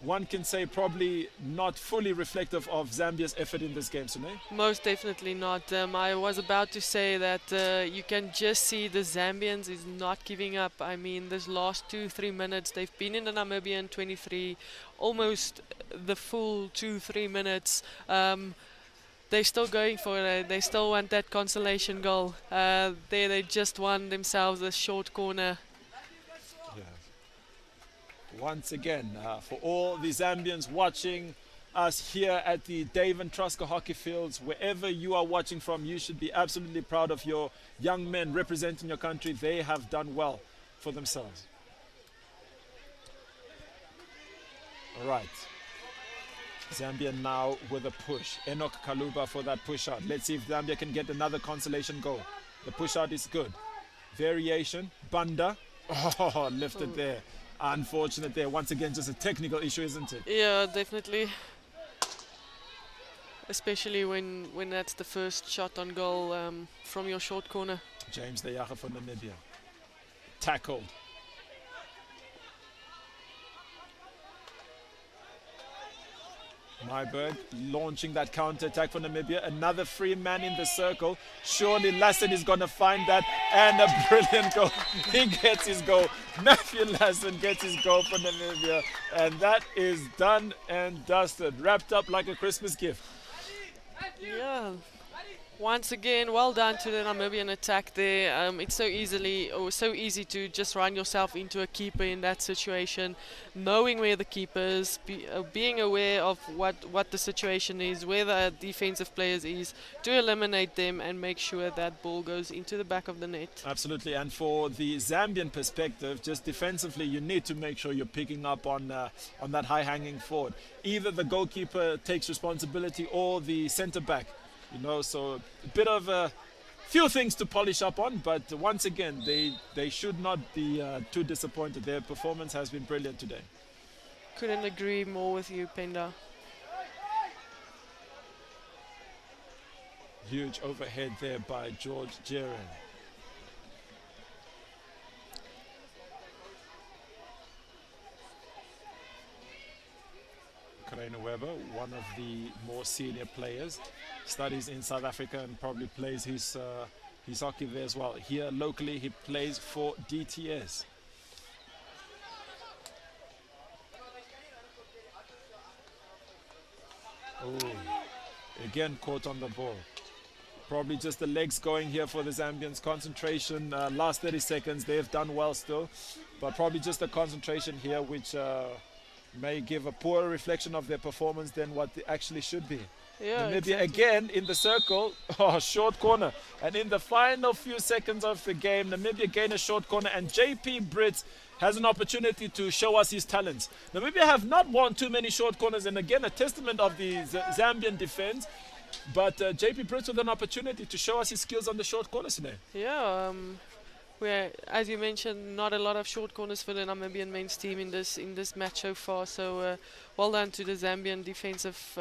[SPEAKER 2] one can say probably not fully reflective of Zambia's effort in this game, Sune.
[SPEAKER 3] Most definitely not. I was about to say that you can just see the Zambians is not giving up. I mean, this last 2-3 minutes, they've been in the Namibian 23, almost the full 2-3 minutes. They're still going for it. They still want that consolation goal. They just won themselves a short corner.
[SPEAKER 2] Once again, for all the Zambians watching us here at the Dave and Trusker Hockey Fields, wherever you are watching from, you should be absolutely proud of your young men representing your country. They have done well for themselves. All right. Zambia now with a push. Enoch Kaluba for that push out. Let's see if Zambia can get another consolation goal. The push out is good. Variation. Banda. Oh, lifted there. Unfortunate there. Once again, just a technical issue, isn't it?
[SPEAKER 3] Yeah, definitely. Especially when that's the first shot on goal from your short corner.
[SPEAKER 2] James De Jager for Namibia. Tackled. Myberg launching that counter-attack for Namibia. Another free man in the circle. Surely Lassen is going to find that. And a brilliant goal. He gets his goal. Matthew Lassen gets his goal for Namibia. And that is done and dusted. Wrapped up like a Christmas gift.
[SPEAKER 3] Yeah. Once again, well done to the Namibian attack there. It's so easy to just run yourself into a keeper in that situation. Knowing where the keeper is, being aware of what the situation is, where the defensive players is, to eliminate them and make sure that ball goes into the back of the net.
[SPEAKER 2] Absolutely, and for the Zambian perspective, just defensively, you need to make sure you're picking up on that high-hanging forward. Either the goalkeeper takes responsibility or the centre-back. You know, so a bit of a few things to polish up on, but once again, they should not be too disappointed. Their performance has been brilliant today.
[SPEAKER 3] Couldn't agree more with you, Penda.
[SPEAKER 2] Huge overhead there by George Jeren. Karina Weber, one of the more senior players, studies in South Africa and probably plays his his hockey there as well. Here locally, he plays for DTS. Oh, again caught on the ball. Probably just the legs going here for the Zambians. Concentration, last 30 seconds, they've done well still. But probably just the concentration here, which may give a poorer reflection of their performance than what they actually should be.
[SPEAKER 3] Yeah,
[SPEAKER 2] Namibia
[SPEAKER 3] exactly.
[SPEAKER 2] again in the circle. Oh, short corner. And in the final few seconds of the game, Namibia gain a short corner, and JP Brits has an opportunity to show us his talents. Namibia have not won too many short corners, and again a testament of the Zambian defense. But JP Brits with an opportunity to show us his skills on the short corners today.
[SPEAKER 3] Yeah, where, as you mentioned, not a lot of short corners for the Namibian men's team in this match so far. So well done to the Zambian defensive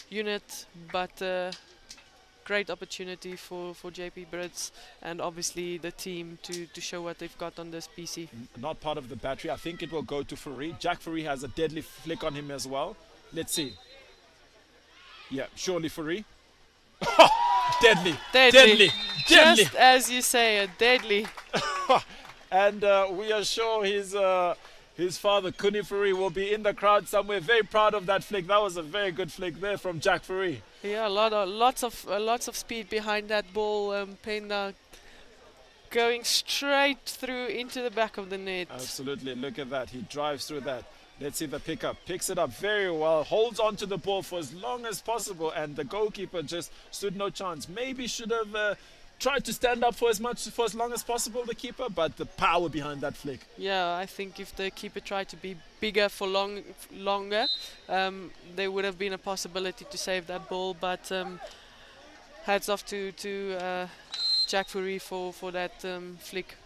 [SPEAKER 3] unit, but great opportunity for JP Brits and obviously the team to show what they've got on this PC.
[SPEAKER 2] Not part of the battery. I think it will go to Fourie. JAC Fourie has a deadly flick on him as well. Let's see. Yeah, surely Fourie. Deadly. Deadly. Deadly.
[SPEAKER 3] Just as you say, a deadly.
[SPEAKER 2] And we are sure his father, Kuni Fourie, will be in the crowd somewhere. Very proud of that flick. That was a very good flick there from JAC Fourie.
[SPEAKER 3] Yeah, lots of speed behind that ball. Penda going straight through into the back of the net.
[SPEAKER 2] Absolutely. Look at that. He drives through that. Let's see the pickup. Picks it up very well. Holds on to the ball for as long as possible. And the goalkeeper just stood no chance. Maybe should have tried to stand up for as long as possible, the keeper. But the power behind that flick.
[SPEAKER 3] Yeah, I think if the keeper tried to be bigger for longer, there would have been a possibility to save that ball. But hats off to JAC Fourie for that flick.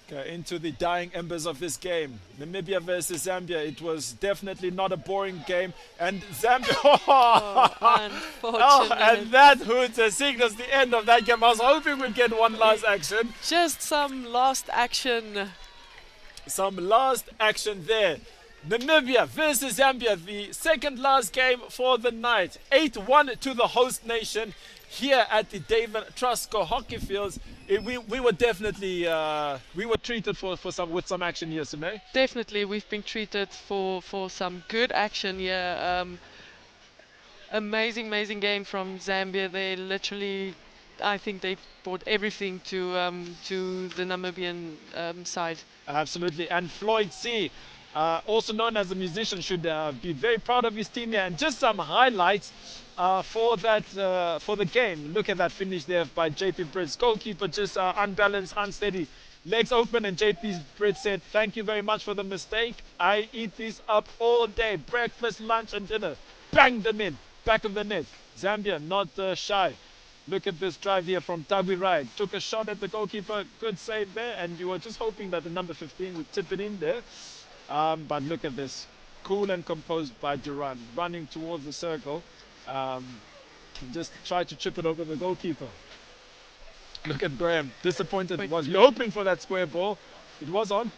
[SPEAKER 2] Okay, into the dying embers of this game. Namibia versus Zambia. It was definitely not a boring game. And Zambia...
[SPEAKER 3] Unfortunate.
[SPEAKER 2] And that hooter signals the end of that game. I was hoping we'd get one last action.
[SPEAKER 3] Just some last action.
[SPEAKER 2] Some last action there. Namibia versus Zambia. The second last game for the night. 8-1 to the host nation here at the David Trusco hockey fields. We were definitely we were treated with some action here, Sime.
[SPEAKER 3] Definitely, we've been treated for some good action here. Amazing game from Zambia. They literally, I think they brought everything to the Namibian side.
[SPEAKER 2] Absolutely, and Floyd C, also known as a musician, should be very proud of his team here. And just some highlights for the game. Look at that finish there by JP Brits. Goalkeeper just unbalanced, unsteady, legs open, and JP Brits said, "Thank you very much for the mistake. I eat these up all day, breakfast, lunch, and dinner." Bang them in, back of the net. Zambia not shy. Look at this drive here from Tagwi Rai. Took a shot at the goalkeeper, good save there, and you were just hoping that the number 15 would tip it in there. But look at this, cool and composed by Duran, running towards the circle. Just tried to chip it over the goalkeeper. Look at Graham, disappointed. Was you hoping for that square ball? It was on.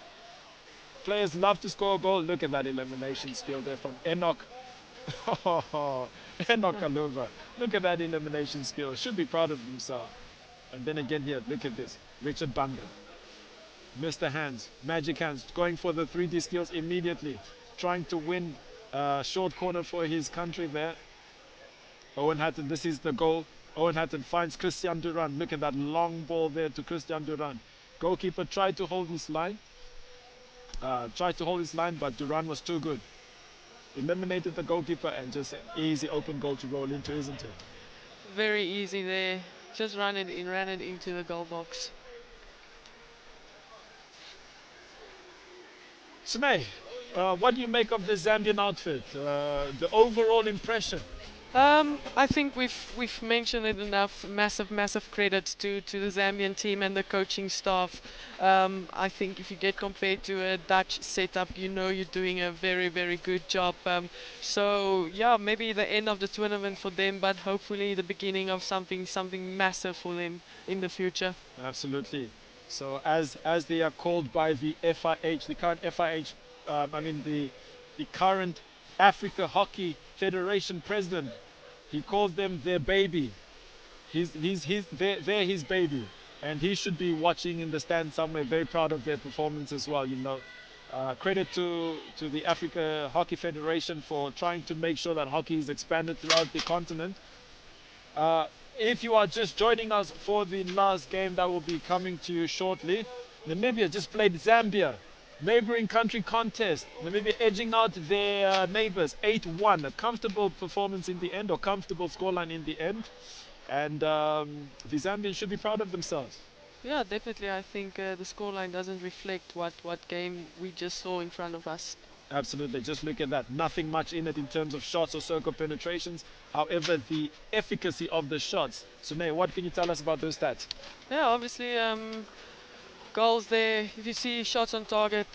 [SPEAKER 2] Players love to score a goal. Look at that elimination skill there from Enoch. Enoch Kaluva. Look at that elimination skill. Should be proud of himself. And then again here, look at this. Richard Banga. Mr. Hands, magic hands, going for the 3D skills immediately. Trying to win short corner for his country there. Owen Hatton, this is the goal. Owen Hatton finds Christian Duran. Look at that long ball there to Christian Duran. Goalkeeper tried to hold his line. But Duran was too good. Eliminated the goalkeeper, and just an easy open goal to roll into, isn't it?
[SPEAKER 3] Very easy there. Just ran it into the goal box.
[SPEAKER 2] Sime, what do you make of the Zambian outfit? The overall impression?
[SPEAKER 3] I think we've mentioned it enough. Massive credits to the Zambian team and the coaching staff. I think if you get compared to a Dutch setup, you know you're doing a very good job. So yeah, maybe the end of the tournament for them, but hopefully the beginning of something massive for them in the future.
[SPEAKER 2] Absolutely. So as they are called by the FIH, the current FIH, the current Africa Hockey Federation president, he calls them their baby. They're his baby. and he should be watching in the stand somewhere, very proud of their performance as well. Credit to the Africa Hockey Federation for trying to make sure that hockey is expanded throughout the continent. If you are just joining us for the last game that will be coming to you shortly, Namibia just played Zambia, neighboring country contest. Namibia edging out their neighbors 8-1, a comfortable performance in the end, or comfortable scoreline in the end. And the Zambians should be proud of themselves.
[SPEAKER 3] Yeah, definitely. I think the scoreline doesn't reflect what game we just saw in front of us.
[SPEAKER 2] Absolutely, just look at that. Nothing much in it in terms of shots or circle penetrations. However, the efficacy of the shots. Sune, what can you tell us about those stats?
[SPEAKER 3] Yeah, obviously, goals there. If you see shots on target,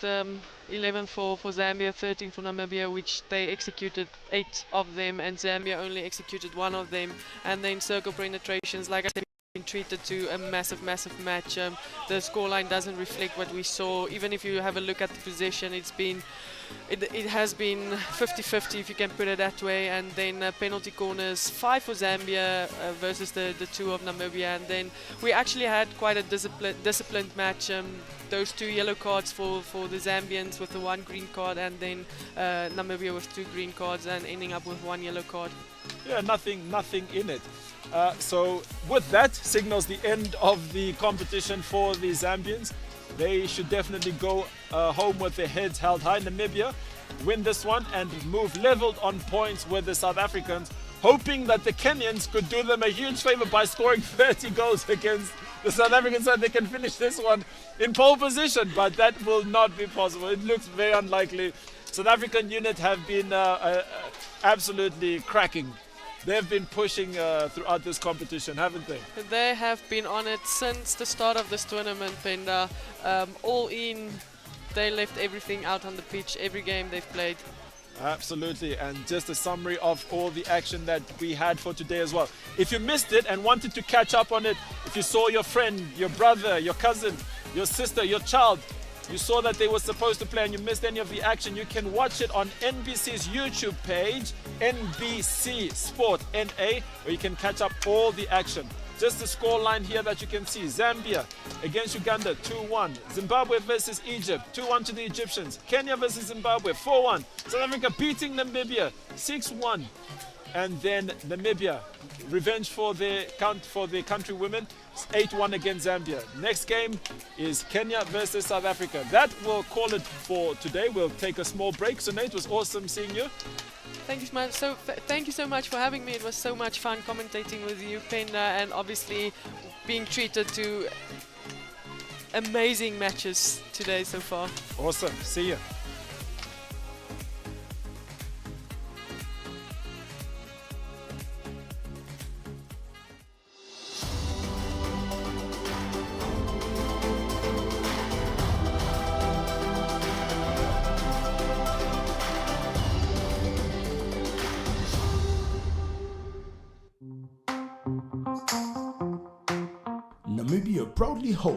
[SPEAKER 3] 11 for Zambia, 13 for Namibia, which they executed 8 of them, and Zambia only executed 1 of them. And then circle penetrations, like I said, been treated to a massive match. The scoreline doesn't reflect what we saw. Even if you have a look at the possession, it has been 50-50, if you can put it that way. And then penalty corners, 5 for Zambia versus the 2 of Namibia. And then we actually had quite a disciplined match. Those 2 yellow cards for the Zambians with the 1 green card, and then Namibia with 2 green cards and ending up with 1 yellow card.
[SPEAKER 2] Yeah, nothing in it. So with that signals the end of the competition for the Zambians. They should definitely go home with their heads held high. Namibia win this one and move leveled on points with the South Africans, hoping that the Kenyans could do them a huge favor by scoring 30 goals against the South African side. They can finish this one in pole position, but that will not be possible. It looks very unlikely. South African unit have been absolutely cracking. They've been pushing throughout this competition, haven't they?
[SPEAKER 3] They have been on it since the start of this tournament, Penda. All in, they left everything out on the pitch, every game they've played.
[SPEAKER 2] Absolutely, and just a summary of all the action that we had for today as well. If you missed it and wanted to catch up on it, if you saw your friend, your brother, your cousin, your sister, your child, you saw that they were supposed to play and you missed any of the action, you can watch it on NBC's YouTube page, NBC Sport NA, where you can catch up all the action. Just the score line here that you can see. Zambia against Uganda, 2-1. Zimbabwe versus Egypt, 2-1 to the Egyptians. Kenya versus Zimbabwe, 4-1. South Africa beating Namibia, 6-1. And then Namibia, revenge for the country women, 8-1 against Zambia. Next game is Kenya versus South Africa. That will call it for today. We'll take a small break. So Nate, it was awesome seeing you.
[SPEAKER 3] Thank you, man. Thank you so much for having me. It was so much fun commentating with you, Penda, and obviously being treated to amazing matches today so far.
[SPEAKER 2] Awesome. See you.
[SPEAKER 1] Namibia proudly hosts